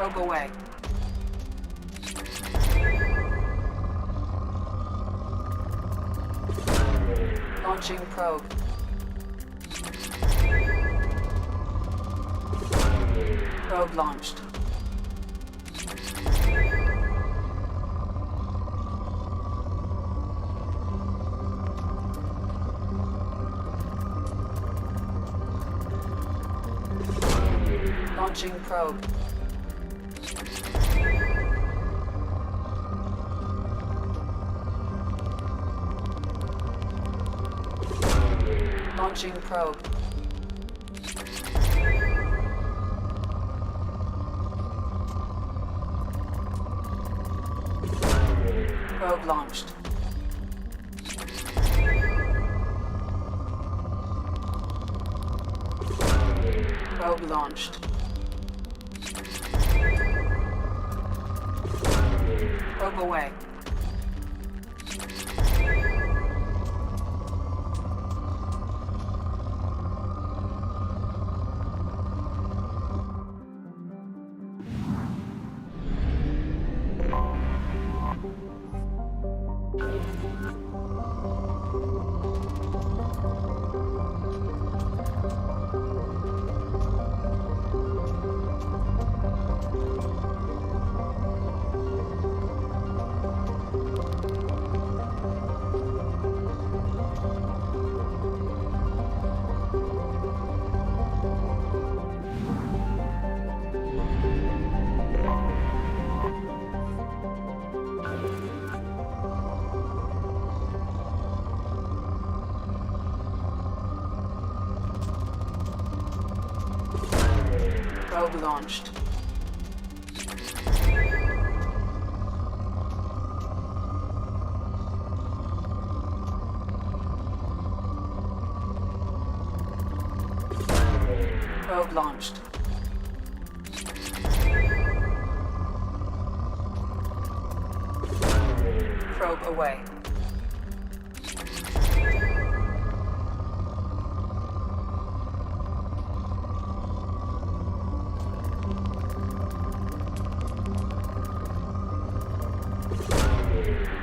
Probe away. Launching probe. Probe launched. Launching probe. Launching probe. Probe launched. Probe launched. Probe away. Probe launched. Probe launched. Probe away.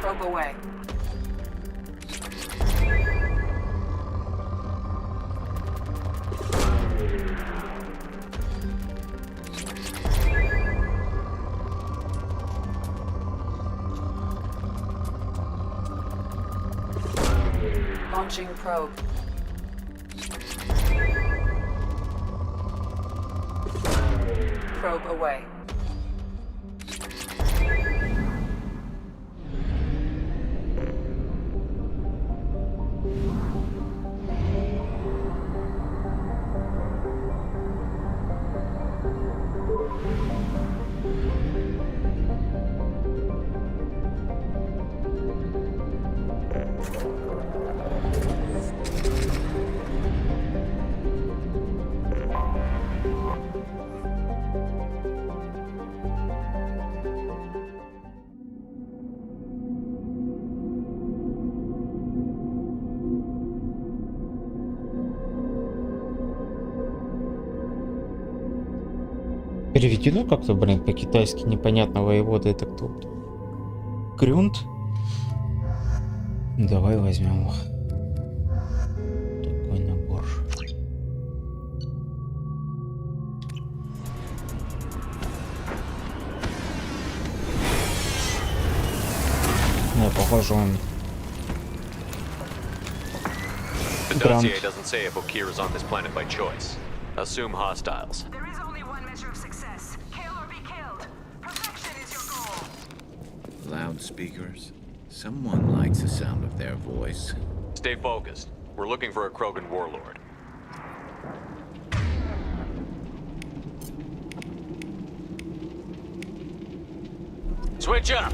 Probe away. Launching probe. Probe away. Переведено как-то, блин, по-китайски непонятно. Воевода это кто? Грант? Давай возьмем такой набор. Не, похоже он. The dossier doesn't say if Okir is on this planet by choice. Assume hostiles. There is only one measure of success. Kill or be killed. Perfection is your goal. Loudspeakers. Someone likes the sound of their voice. Stay focused. We're looking for a Krogan warlord. Switch up!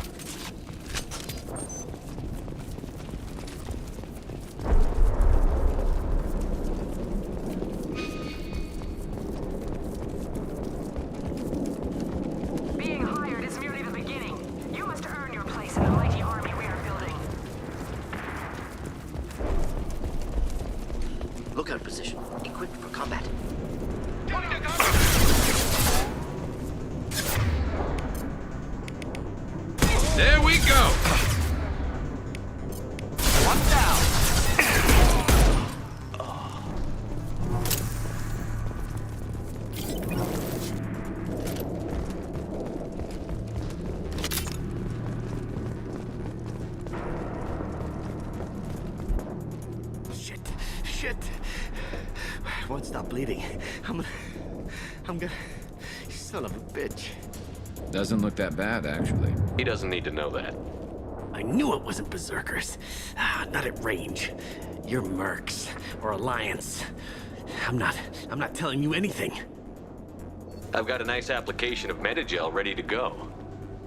Being hired is merely the beginning. You must earn your place in the mighty army we are building. Lookout position. Equipped for combat. There we go. One down. Shit. I won't stop bleeding. I'm gonna... Son of a bitch. Doesn't look that bad, actually. He doesn't need to know that. I knew it wasn't berserkers. Not at range. You're mercs or Alliance. I'm not telling you anything. I've got a nice application of Metagel ready to go.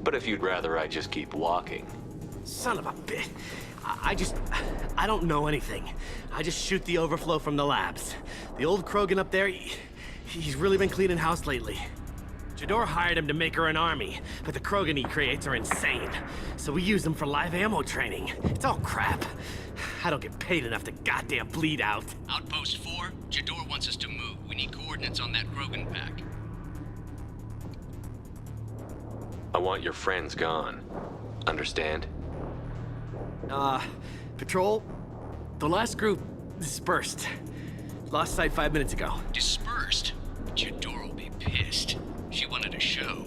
But if you'd rather I just keep walking. Son of a bitch. I don't know anything. I just shoot the overflow from the labs. The old Krogan up there, he's really been cleaning house lately. JERR hired him to make her an army, but the Krogan he creates are insane. So we use them for live ammo training. It's all crap. I don't get paid enough to goddamn bleed out. Outpost 4, JERR wants us to move. We need coordinates on that Krogan pack. I want your friends gone. Understand? Patrol, the last group dispersed. Lost sight 5 minutes ago. Dispersed? JERR will be pissed. She wanted a show.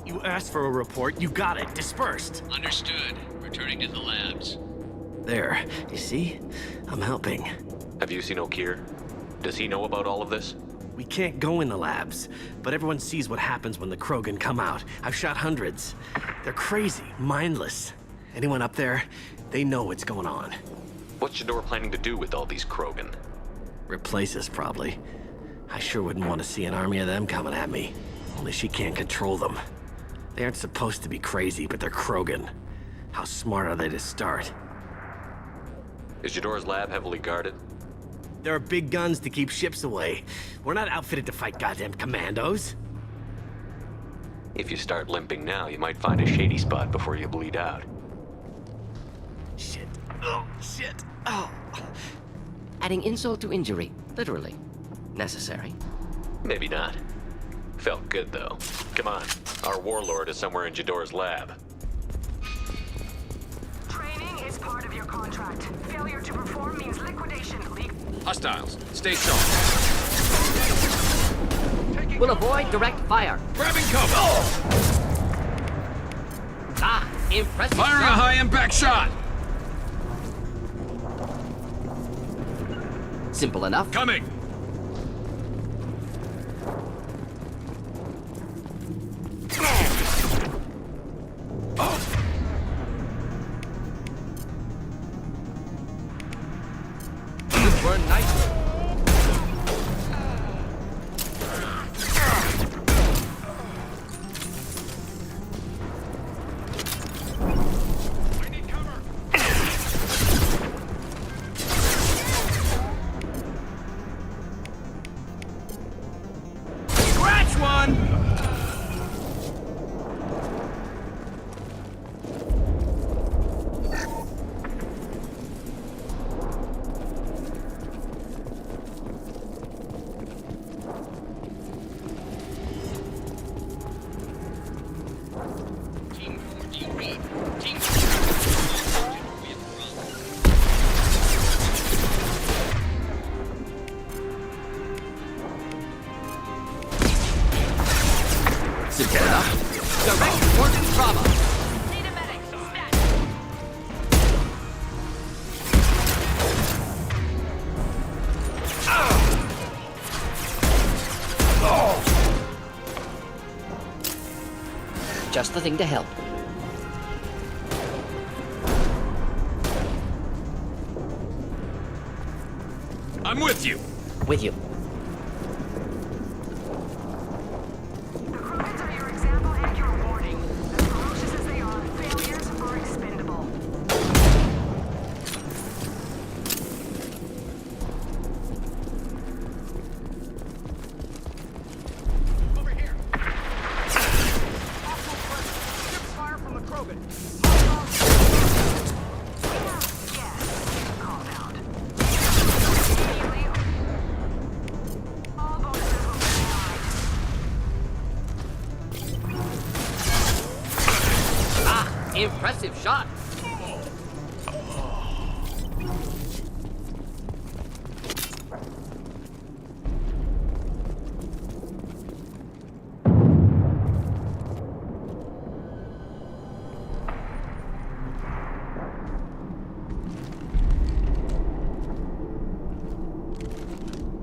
You asked for a report, you got it. Dispersed. Understood. Returning to the labs. There, you see? I'm helping. Have you seen O'Keir? Does he know about all of this? We can't go in the labs, but everyone sees what happens when the Krogan come out. I've shot hundreds. They're crazy, mindless. Anyone up there, they know what's going on. What's JERR planning to do with all these Krogan? Replace us, probably. I sure wouldn't want to see an army of them coming at me. Only she can't control them. They aren't supposed to be crazy, but they're Krogan. How smart are they to start? Is JERR's lab heavily guarded? There are big guns to keep ships away. We're not outfitted to fight goddamn commandos. If you start limping now, you might find a shady spot before you bleed out. Shit. Oh, shit. Oh. Adding insult to injury, literally. Necessary. Maybe not. Felt good, though. Come on. Our warlord is somewhere in JERR's lab. Training is part of your contract. Failure to perform means liquidation. Hostiles, stay sharp. We'll avoid direct fire. Grabbing cover. Ah, impressive. Firing a high-impact shot. Simple enough. Coming. Burn nicely. I need cover. Scratch one. Simple enough. Direct organ trauma. Need a medic. Just the thing to help. I'm with you. With you. The Krogans are your example and your warning. As ferocious as they are, failures are expendable. Over here. Ships fire from the Krogan. Called out. Impressive shot.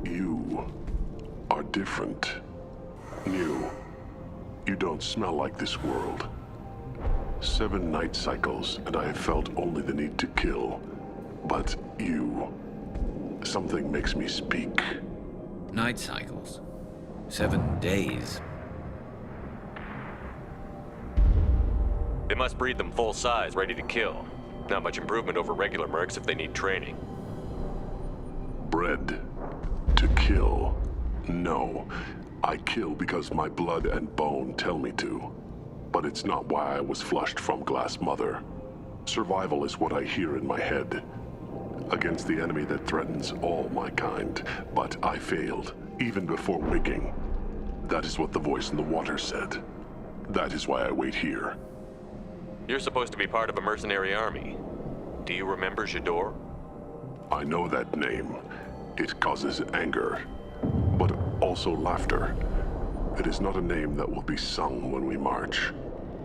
You are different. New. You don't smell like this world. 7 night cycles, and I have felt only the need to kill. But you... something makes me speak. Night cycles. 7 days. They must breed them full size, ready to kill. Not much improvement over regular mercs if they need training. Bred to kill. No. I kill because my blood and bone tell me to. But it's not why I was flushed from Glass Mother. Survival is what I hear in my head. Against the enemy that threatens all my kind. But I failed, even before waking. That is what the voice in the water said. That is why I wait here. You're supposed to be part of a mercenary army. Do you remember JERR? I know that name. It causes anger, but also laughter. It is not a name that will be sung when we march.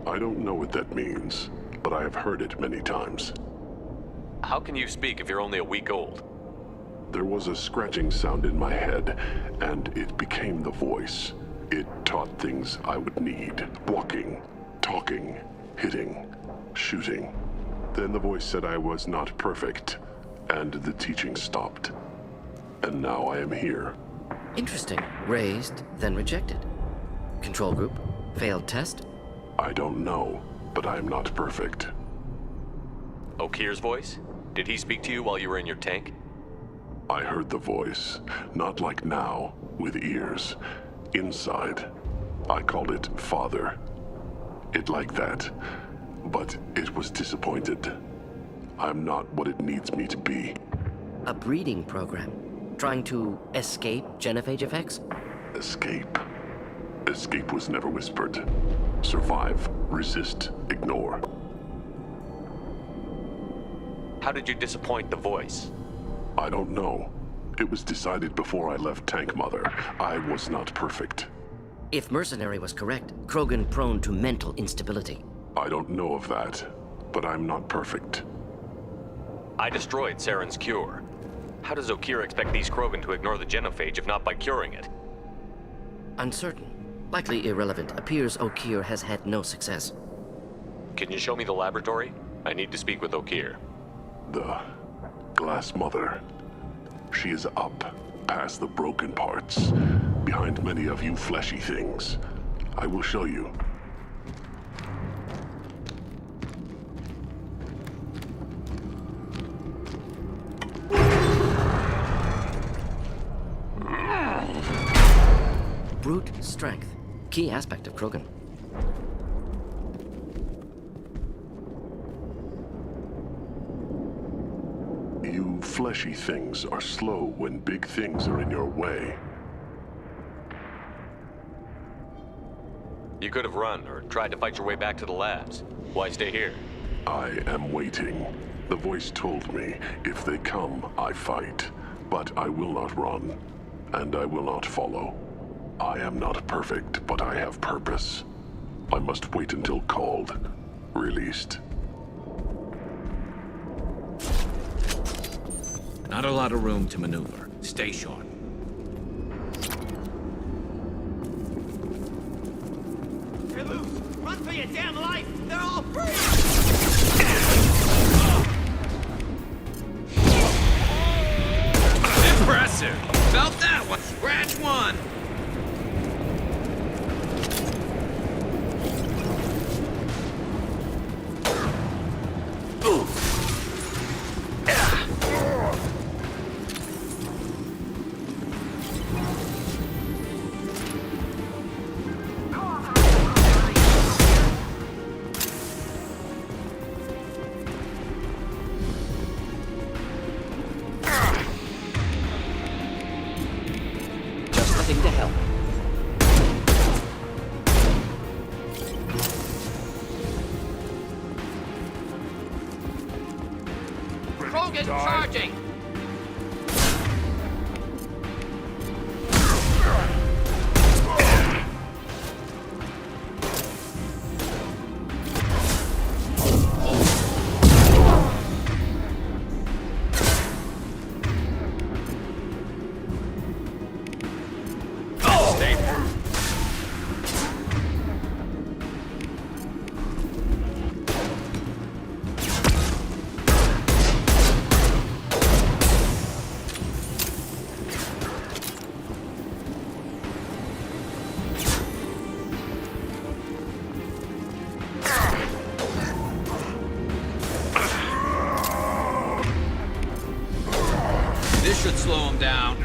I don't know what that means, but I have heard it many times. How can you speak if you're only a week old? There was a scratching sound in my head, and it became the voice. It taught things I would need. Walking, talking, hitting, shooting. Then the voice said I was not perfect, and the teaching stopped. And now I am here. Interesting. Raised, then rejected. Control group? Failed test? I don't know, but I am not perfect. Okir's voice? Did he speak to you while you were in your tank? I heard the voice, not like now, with ears. Inside. I called it Father. It like that, but it was disappointed. I'm not what it needs me to be. A breeding program? Trying to escape genophage effects? Escape. Escape was never whispered. Survive, resist, ignore. How did you disappoint the voice? I don't know. It was decided before I left Tank Mother. I was not perfect. If Mercenary was correct, Krogan prone to mental instability. I don't know of that, but I'm not perfect. I destroyed Saren's cure. How does Okir expect these Krogan to ignore the genophage if not by curing it? Uncertain. Likely irrelevant. Appears Okir has had no success. Can you show me the laboratory? I need to speak with Okir. The Glass Mother. She is up, past the broken parts, behind many of you fleshy things. I will show you. Brute strength. Key aspect of Krogan. You fleshy things are slow when big things are in your way. You could have run or tried to fight your way back to the labs. Why stay here? I am waiting. The voice told me, if they come, I fight. But I will not run, and I will not follow. I am not perfect, but I have purpose. I must wait until called, released. Not a lot of room to maneuver. Stay sharp. You're loose! Run for your damn life! They're all free! Impressive! Felt that one! Scratch one! To help. is charging! This should slow him down.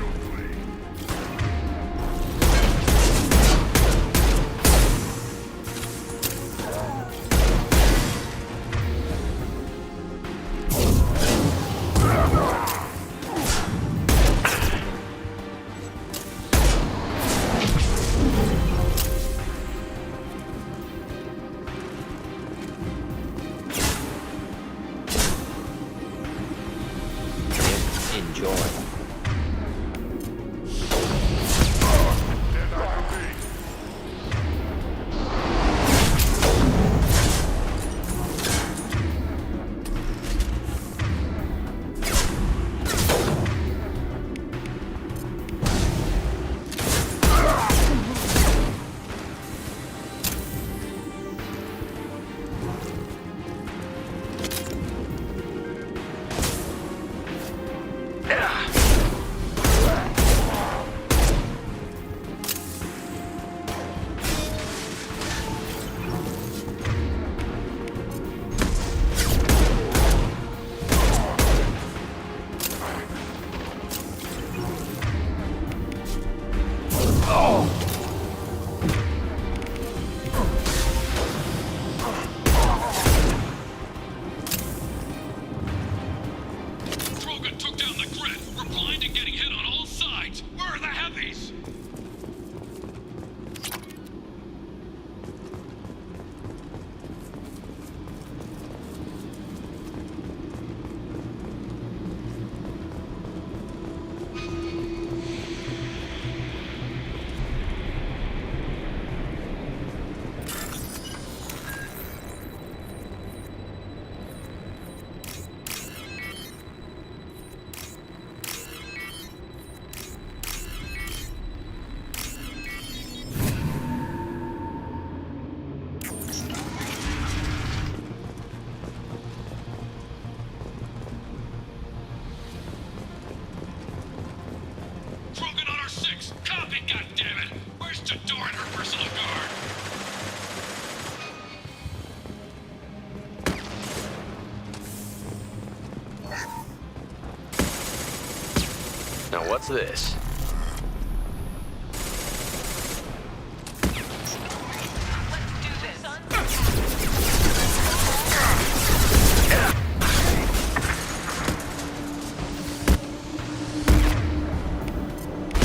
Now what's this?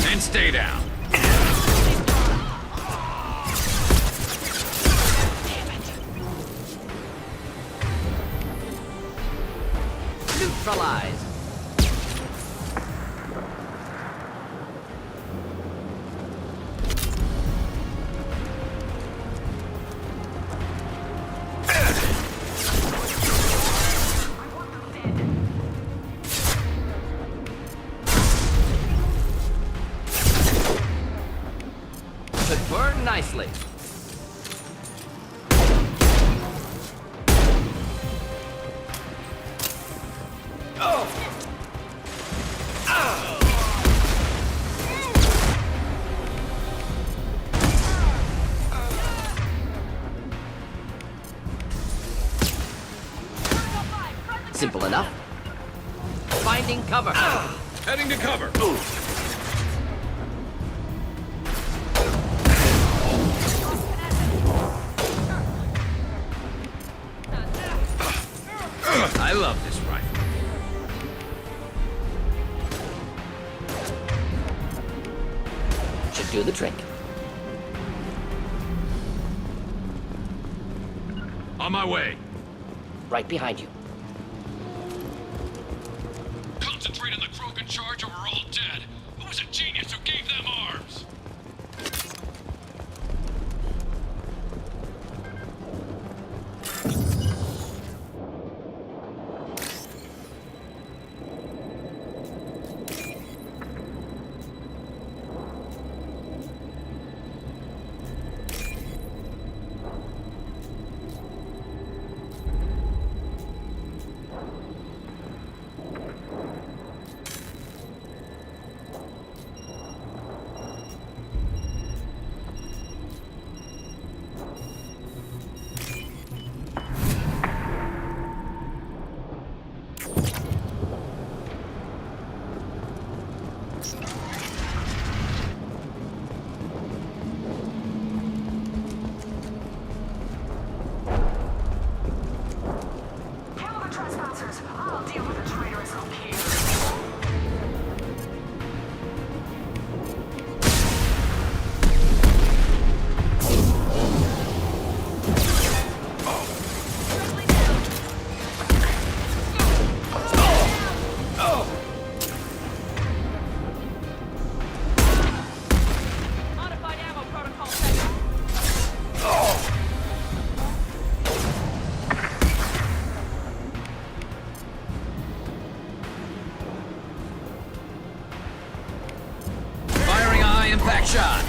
And stay down. Neutralize. Nicely. Simple enough. Finding cover. Heading to cover. I love this rifle. Should do the trick. On my way. Right behind you. Back shot!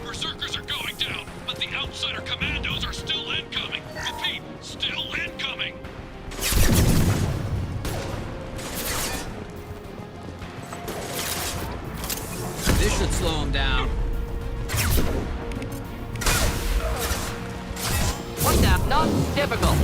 Berserkers are going down, but the outsider commandos are still incoming. Repeat, still incoming. This should slow him down. One tap, not difficult.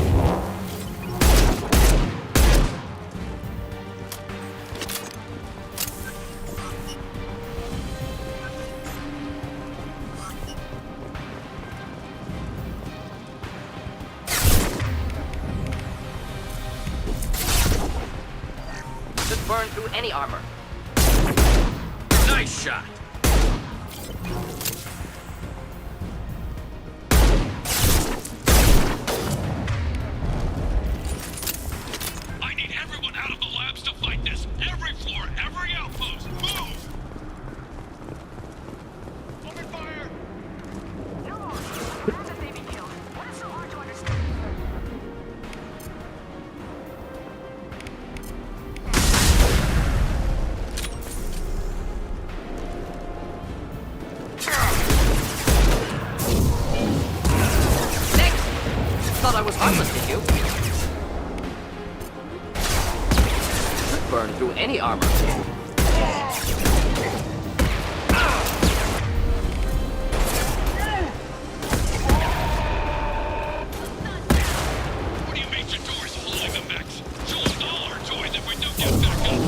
Should burn through any armor. Nice shot. I need everyone out of the labs to fight this. Every floor, every outpost, move! Open fire! Thought I was harmless, did you? Could burn through any armor. What do you mean Jador's holding the mechs? She'll lose all our toys if we don't get back up.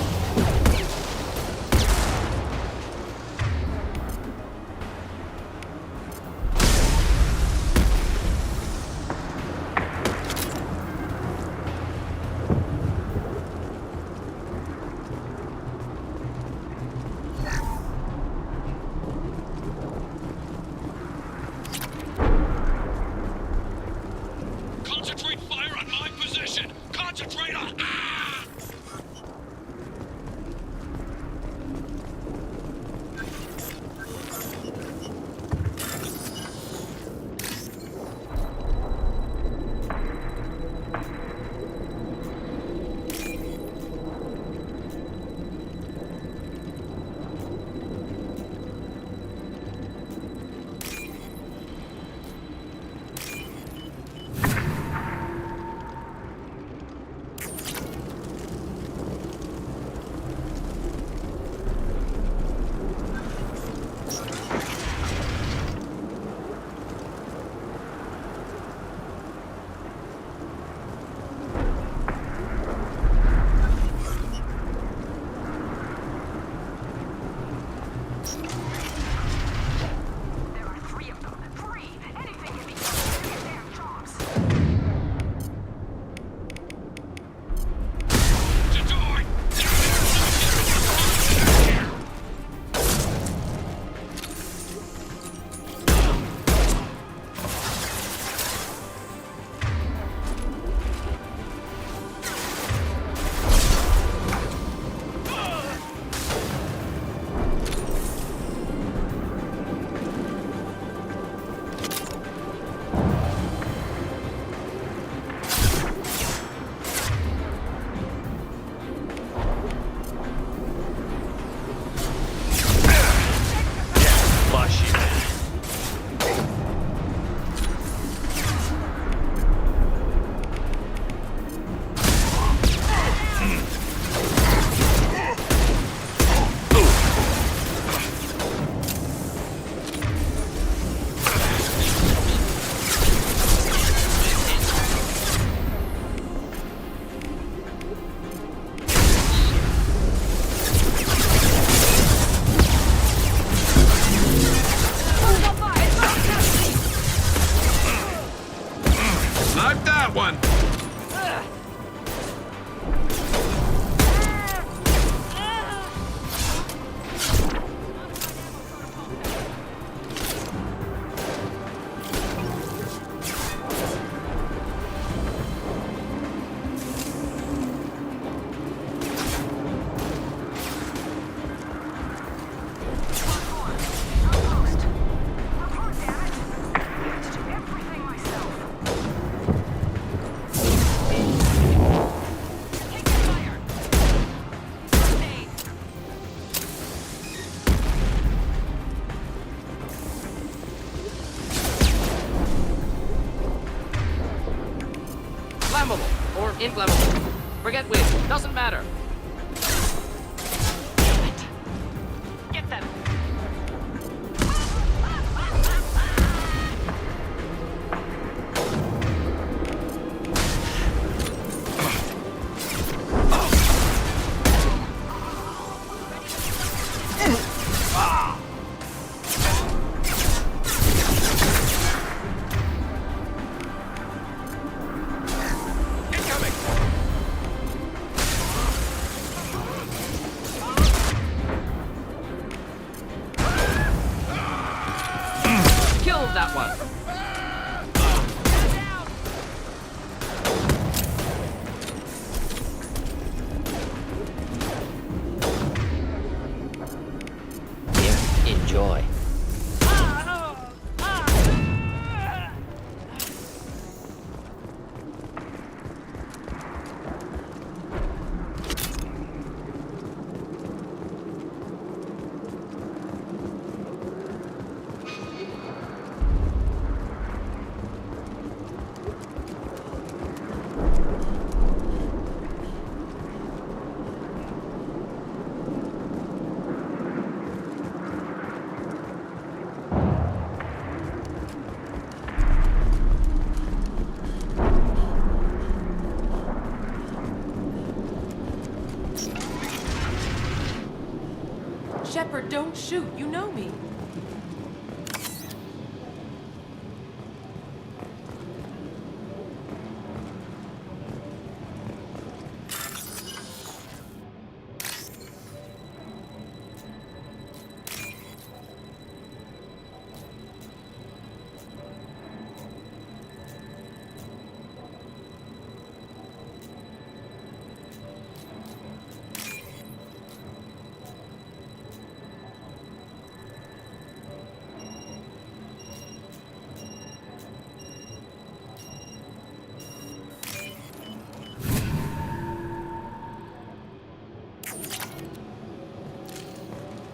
inflammable. Forget wind. Doesn't matter. Get them. That one. Here, enjoy. Shepard, don't shoot. You know me.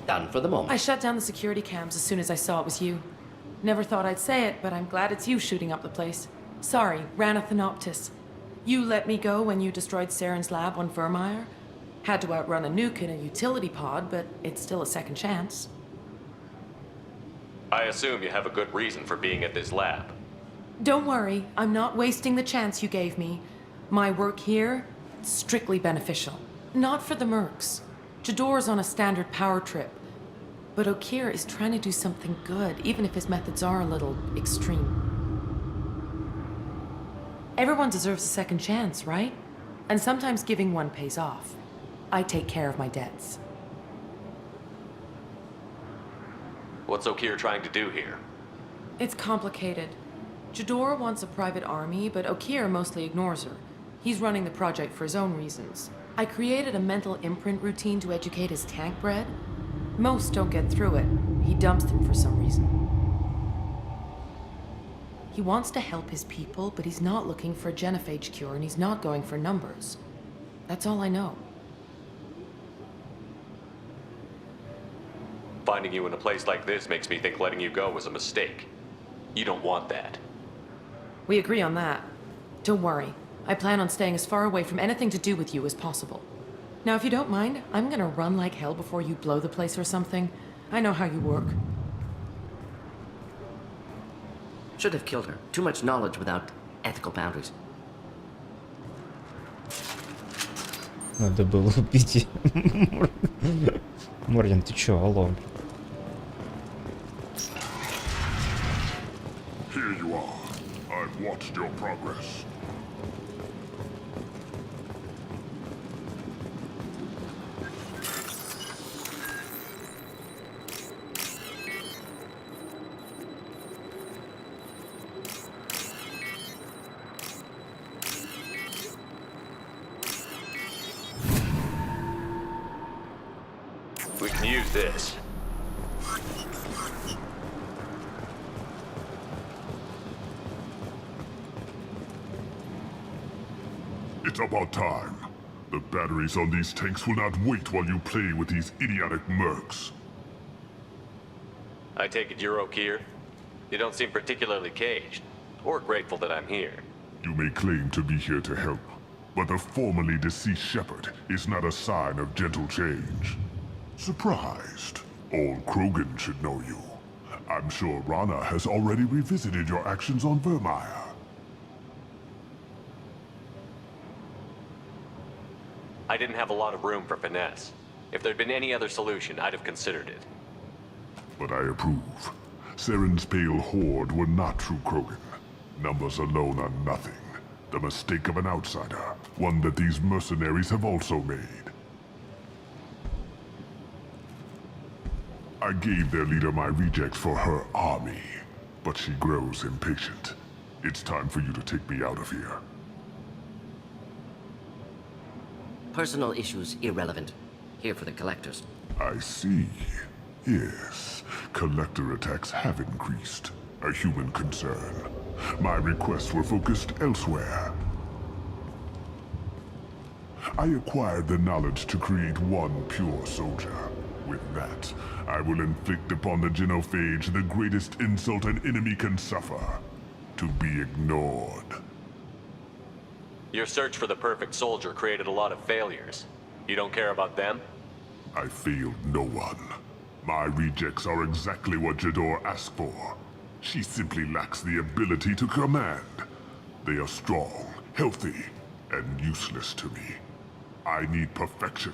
Done for the moment. I shut down the security cams as soon as I saw it was you. Never thought I'd say it, but I'm glad it's you shooting up the place. Sorry, ran a Thanoptis. You let me go when you destroyed Saren's lab on Vermeer. Had to outrun a nuke in a utility pod, but it's still a second chance. I assume you have a good reason for being at this lab. Don't worry, I'm not wasting the chance you gave me. My work here, strictly beneficial. Not for the mercs. Jador's on a standard power trip. But Okir is trying to do something good, even if his methods are a little extreme. Everyone deserves a second chance, right? And sometimes giving one pays off. I take care of my debts. What's Okir trying to do here? It's complicated. Jador wants a private army, but Okir mostly ignores her. He's running the project for his own reasons. I created a mental imprint routine to educate his tank bred. Most don't get through it. He dumps them for some reason. He wants to help his people, but he's not looking for a genophage cure, and he's not going for numbers. That's all I know. Finding you in a place like this makes me think letting you go was a mistake. You don't want that. We agree on that. Don't worry. I plan on staying as far away from anything to do with you as possible. Now, if you don't mind, I'm gonna run like hell before you blow the place or something. I know how you work. Should have killed her. Too much knowledge without ethical boundaries. Надо было убить. Морген, ты чё, алло? Here you are. I've watched your progress. We can use this. It's about time. The batteries on these tanks will not wait while you play with these idiotic mercs. I take it you're Okir? You don't seem particularly caged, or grateful that I'm here. You may claim to be here to help, But the formerly deceased Shepard is not a sign of gentle change. Surprised? Old Krogan should know you. I'm sure Rana has already revisited your actions on Vermeer. I didn't have a lot of room for finesse. If there'd been any other solution, I'd have considered it. But I approve. Saren's pale horde were not true Krogan. Numbers alone are nothing. The mistake of an outsider, one that these mercenaries have also made. I gave their leader my rejects for her army, but she grows impatient. It's time for you to take me out of here. Personal issues irrelevant. Here for the collectors. I see. Yes, collector attacks have increased. A human concern. My requests were focused elsewhere. I acquired the knowledge to create one pure soldier. With that, I will inflict upon the genophage the greatest insult an enemy can suffer. To be ignored. Your search for the perfect soldier created a lot of failures. You don't care about them? I failed no one. My rejects are exactly what JERR asked for. She simply lacks the ability to command. They are strong, healthy, and useless to me. I need perfection.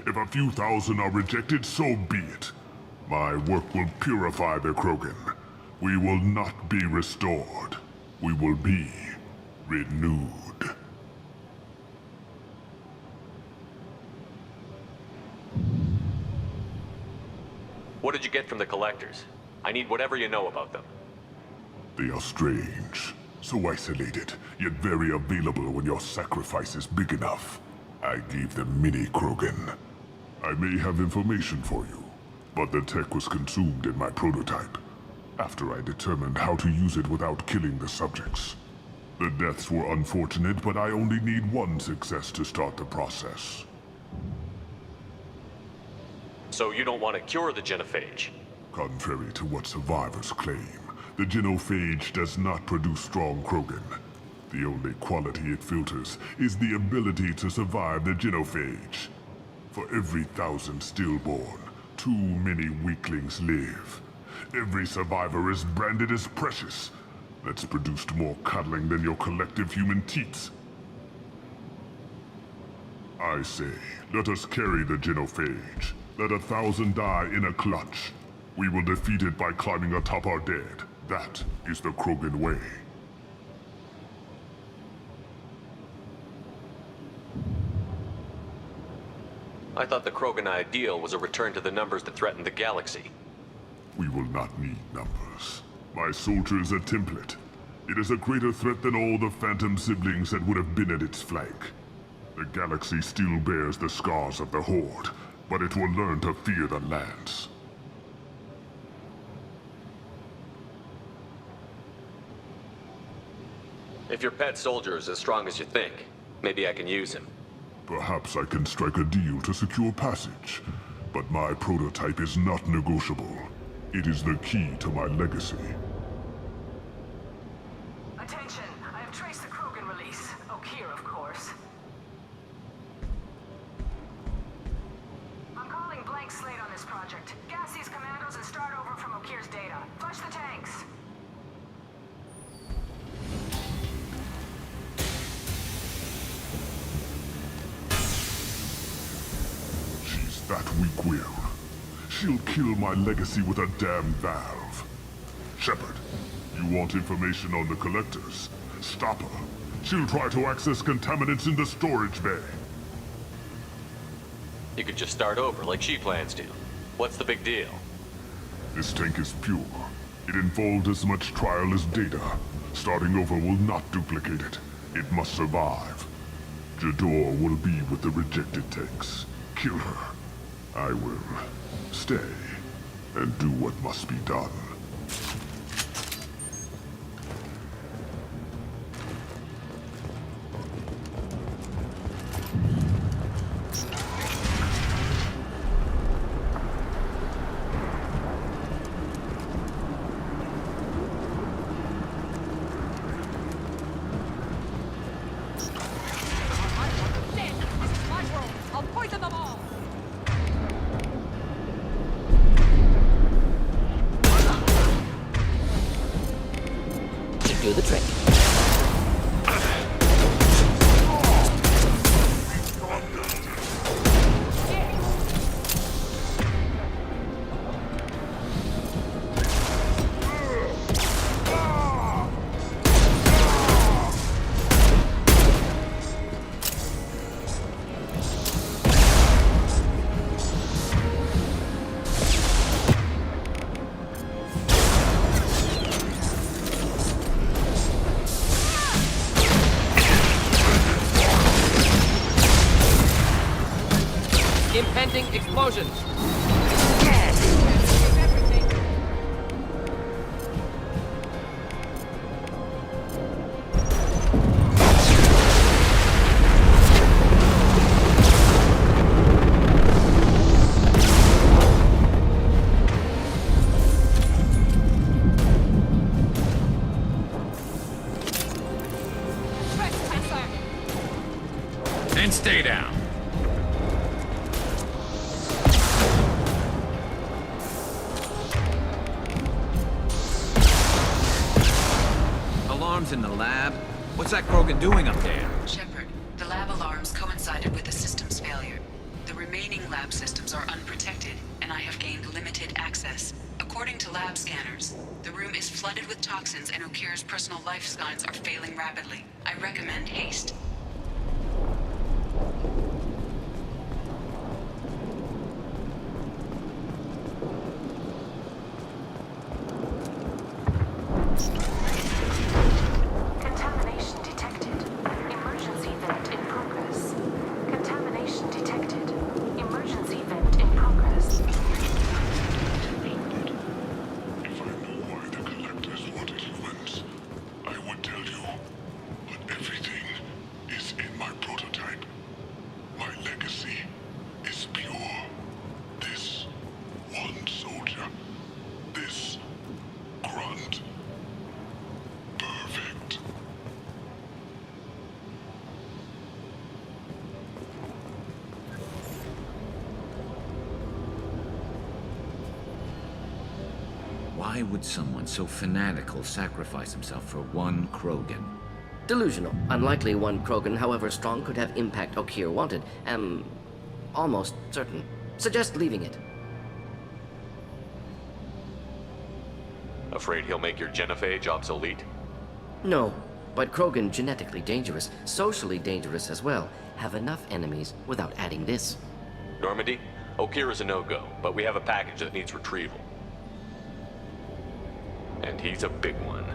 If a few thousand are rejected, so be it. My work will purify the Krogan. We will not be restored. We will be renewed. What did you get from the collectors? I need whatever you know about them. They are strange. So isolated, yet very available when your sacrifice is big enough. I gave them mini Krogan. I may have information for you, but the tech was consumed in my prototype, after I determined how to use it without killing the subjects. The deaths were unfortunate, but I only need one success to start the process. So you don't want to cure the genophage? Contrary to what survivors claim, the genophage does not produce strong Krogan. The only quality it filters is the ability to survive the genophage. For every 1,000 stillborn, too many weaklings live. Every survivor is branded as precious. That's produced more cuddling than your collective human teats. I say, let us carry the genophage. Let 1,000 die in a clutch. We will defeat it by climbing atop our dead. That is the Krogan way. I thought the Krogan ideal was a return to the numbers that threatened the galaxy. We will not need numbers. My soldier is a template. It is a greater threat than all the phantom siblings that would have been at its flank. The galaxy still bears the scars of the Horde, but it will learn to fear the lands. If your pet soldier is as strong as you think, maybe I can use him. Perhaps I can strike a deal to secure passage, but my prototype is not negotiable. It is the key to my legacy. Attention! I have traced the Krogan release. Okeer, of course. I'm calling blank slate on this project. Gas these commandos and start over from Okeer's data. Flush the tanks! She's that weak-willed. She'll kill my legacy with a damn valve. Shepard, you want information on the collectors? Stop her. She'll try to access contaminants in the storage bay. You could just start over like she plans to. What's the big deal? This tank is pure. It involved as much trial as data. Starting over will not duplicate it. It must survive. JERR will be with the rejected tanks. Kill her. I will stay and do what must be done. do the trick. Impending explosion. And stay down. Alarms in the lab? What's that Krogan doing up there? Shepard, the lab alarms coincided with the system's failure. The remaining lab systems are unprotected, and I have gained limited access. According to lab scanners, the room is flooded with toxins and Okir's personal life signs are failing rapidly. I recommend haste. Contamination detected. Emergency vent in progress. Contamination detected. Emergency vent in progress. If I knew why the collectors wanted humans, I would tell you. But everything is in my prototype. My legacy is pure. This one soldier. This grunt. Perfect. Why would someone so fanatical sacrifice himself for one Krogan? Delusional. Unlikely one Krogan, however strong, could have impact Okir wanted. Am almost certain. Suggest leaving it. Afraid he'll make your genophage obsolete? No, but Krogan genetically dangerous, socially dangerous as well. Have enough enemies without adding this. Normandy, Okir is a no-go, but we have a package that needs retrieval. And he's a big one.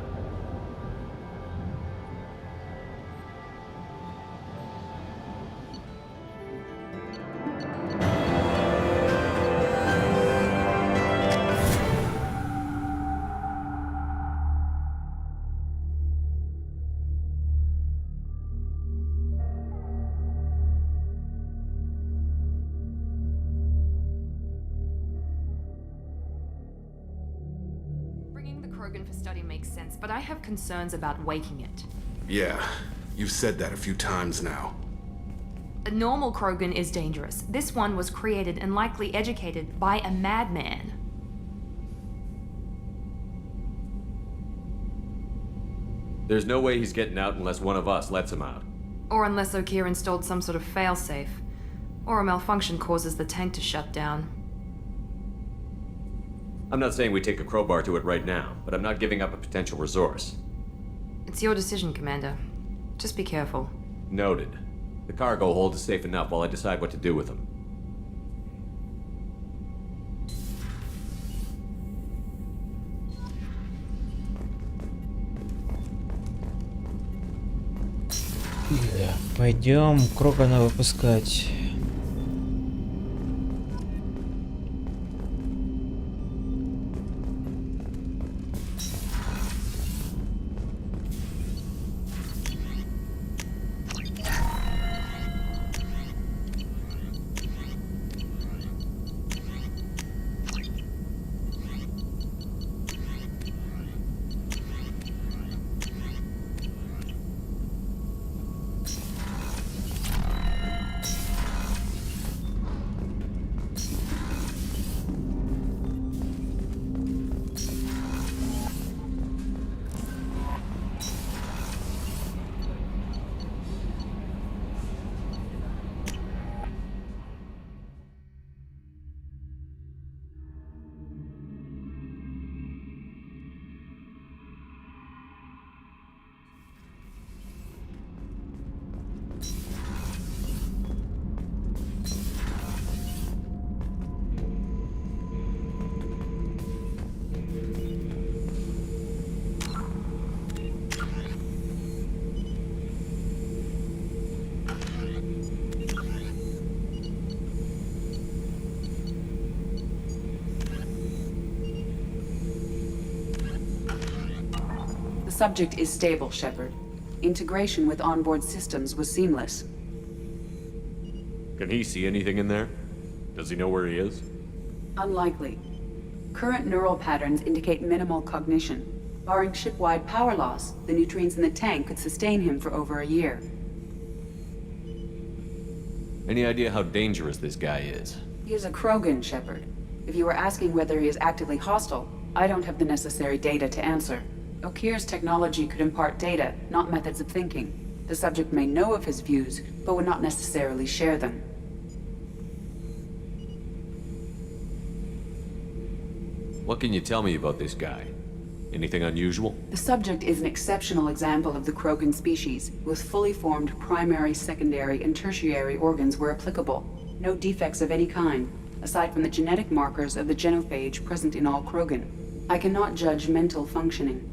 Bringing the Krogan for study makes sense, but I have concerns about waking it. Yeah, you've said that a few times now. A normal Krogan is dangerous. This one was created and likely educated by a madman. There's no way he's getting out unless one of us lets him out. Or unless Okir installed some sort of failsafe. Or a malfunction causes the tank to shut down. I'm not saying we take a crowbar to it right now, but I'm not giving up a potential resource. It's your decision, Commander. Just be careful. Noted. The cargo hold is safe enough while I decide what to do with them. Пойдем Крогана выпускать. subject is stable, Shepard. Integration with onboard systems was seamless. Can he see anything in there? Does he know where he is? Unlikely. Current neural patterns indicate minimal cognition. Barring ship-wide power loss, the nutrients in the tank could sustain him for over a year. Any idea how dangerous this guy is? He is a Krogan, Shepard. If you were asking whether he is actively hostile, I don't have the necessary data to answer. Okeer's technology could impart data, not methods of thinking. The subject may know of his views, but would not necessarily share them. What can you tell me about this guy? Anything unusual? The subject is an exceptional example of the Krogan species, with fully formed primary, secondary, and tertiary organs where applicable. No defects of any kind, aside from the genetic markers of the genophage present in all Krogan. I cannot judge mental functioning.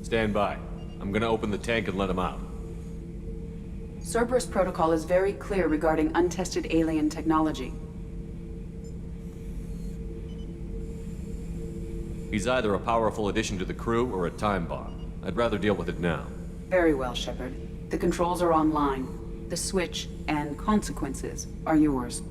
Stand by. I'm gonna open the tank and let him out. Cerberus protocol is very clear regarding untested alien technology. He's either a powerful addition to the crew or a time bomb. I'd rather deal with it now. Very well, Shepard. The controls are online. The switch and consequences are yours.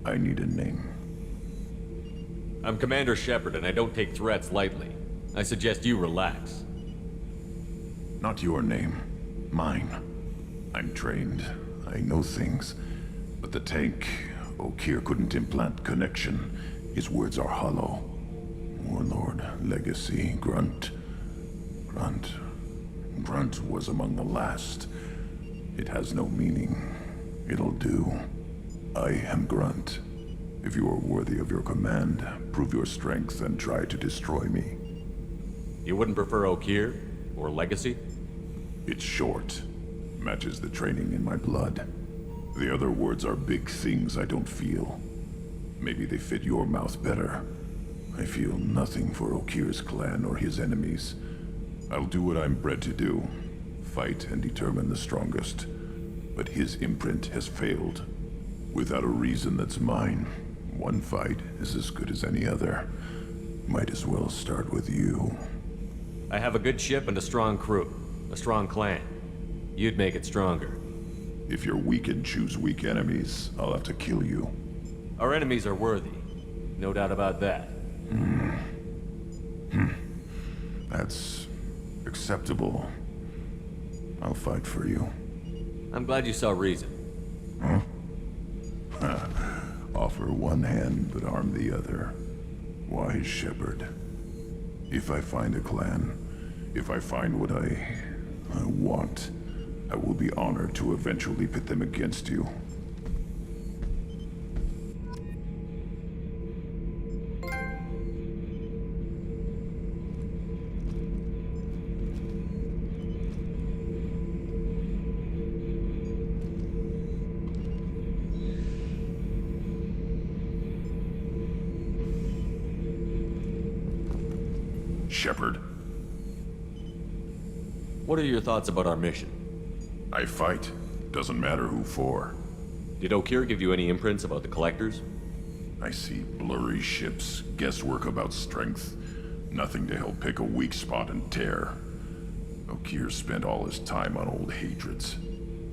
I need a name. I'm Commander Shepard, and I don't take threats lightly. I suggest you relax. Not your name. Mine. I'm trained. I know things. But the tank, Okeer couldn't implant connection. His words are hollow. Warlord, Legacy, Grunt. Grunt was among the last. It has no meaning. It'll do. I am Grunt. If you are worthy of your command, prove your strength and try to destroy me. You wouldn't prefer Okeer? Or Legacy? It's short. Matches the training in my blood. The other words are big things I don't feel. Maybe they fit your mouth better. I feel nothing for Okeer's clan or his enemies. I'll do what I'm bred to do. Fight and determine the strongest. But his imprint has failed. Without a reason that's mine, one fight is as good as any other. Might as well start with you. I have a good ship and a strong crew. A strong clan. You'd make it stronger. If you're weak and choose weak enemies, I'll have to kill you. Our enemies are worthy. No doubt about that. That's acceptable. I'll fight for you. I'm glad you saw reason. Huh? Offer one hand, but arm the other. Wise Shepard. If I find a clan, if I find what I want, I will be honored to eventually pit them against you. Shepard. What are your thoughts about our mission? I fight. Doesn't matter who for. Did Okeer give you any imprints about the Collectors? I see blurry ships, guesswork about strength. Nothing to help pick a weak spot and tear. Okeer spent all his time on old hatreds.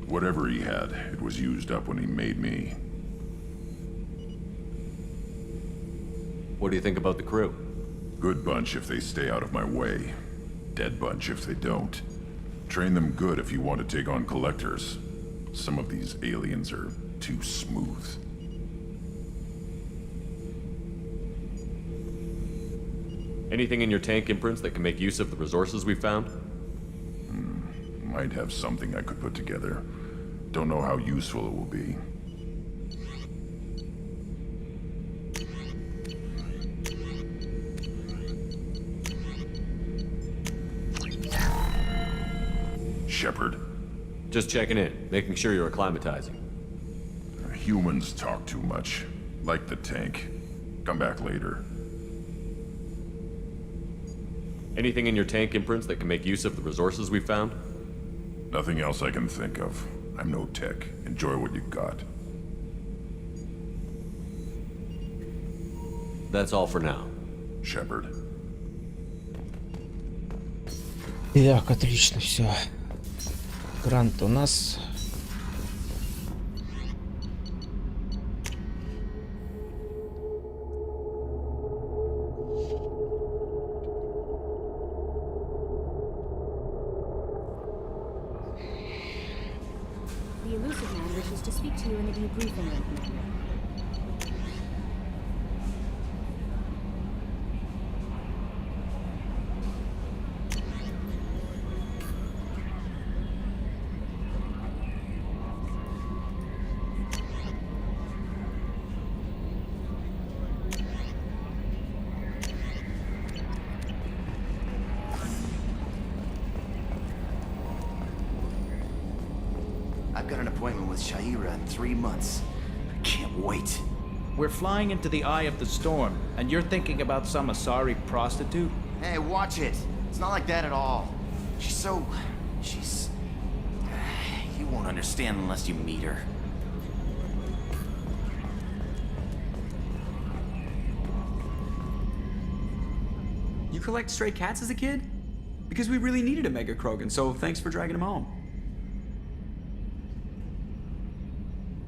Whatever he had, it was used up when he made me. What do you think about the crew? Good bunch if they stay out of my way. Dead bunch if they don't. Train them good if you want to take on Collectors. Some of these aliens are too smooth. Anything in your tank imprints that can make use of the resources we found? Might have something I could put together. Don't know how useful it will be. Shepard. Just checking in, making sure you're acclimatizing. Humans talk too much. Like the tank. Come back later. Anything in your tank imprints that can make use of the resources we found? Nothing else I can think of. I'm no tech. Enjoy what you got. That's all for now. Shepard. Так, отлично, все. Грант у нас. The elusive man wishes to speak to you in the debriefing room, Commander. I've got an appointment with Shaira in 3 months. I can't wait. We're flying into the eye of the storm, and you're thinking about some Asari prostitute? Hey, watch it. It's not like that at all. She's... You won't understand unless you meet her. You collect stray cats as a kid? Because we really needed a Mega Krogan, so thanks for dragging him home.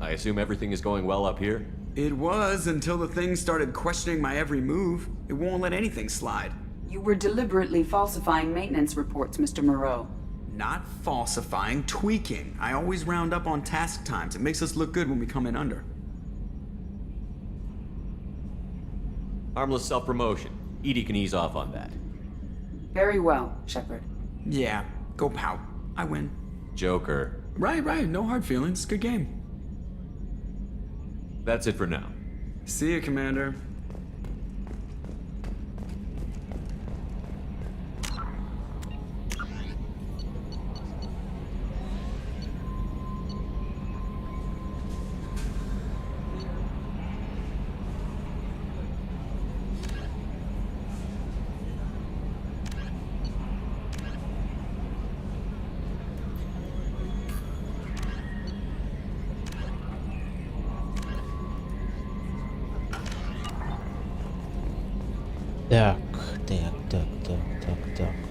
I assume everything is going well up here? It was until the thing started questioning my every move. It won't let anything slide. You were deliberately falsifying maintenance reports, Mr. Moreau. Not falsifying, tweaking. I always round up on task times. It makes us look good when we come in under. Harmless self-promotion. Edie can ease off on that. Very well, Shepard. Yeah, go pout. I win. Joker. Right, no hard feelings. Good game. That's it for now. See you, Commander. Так.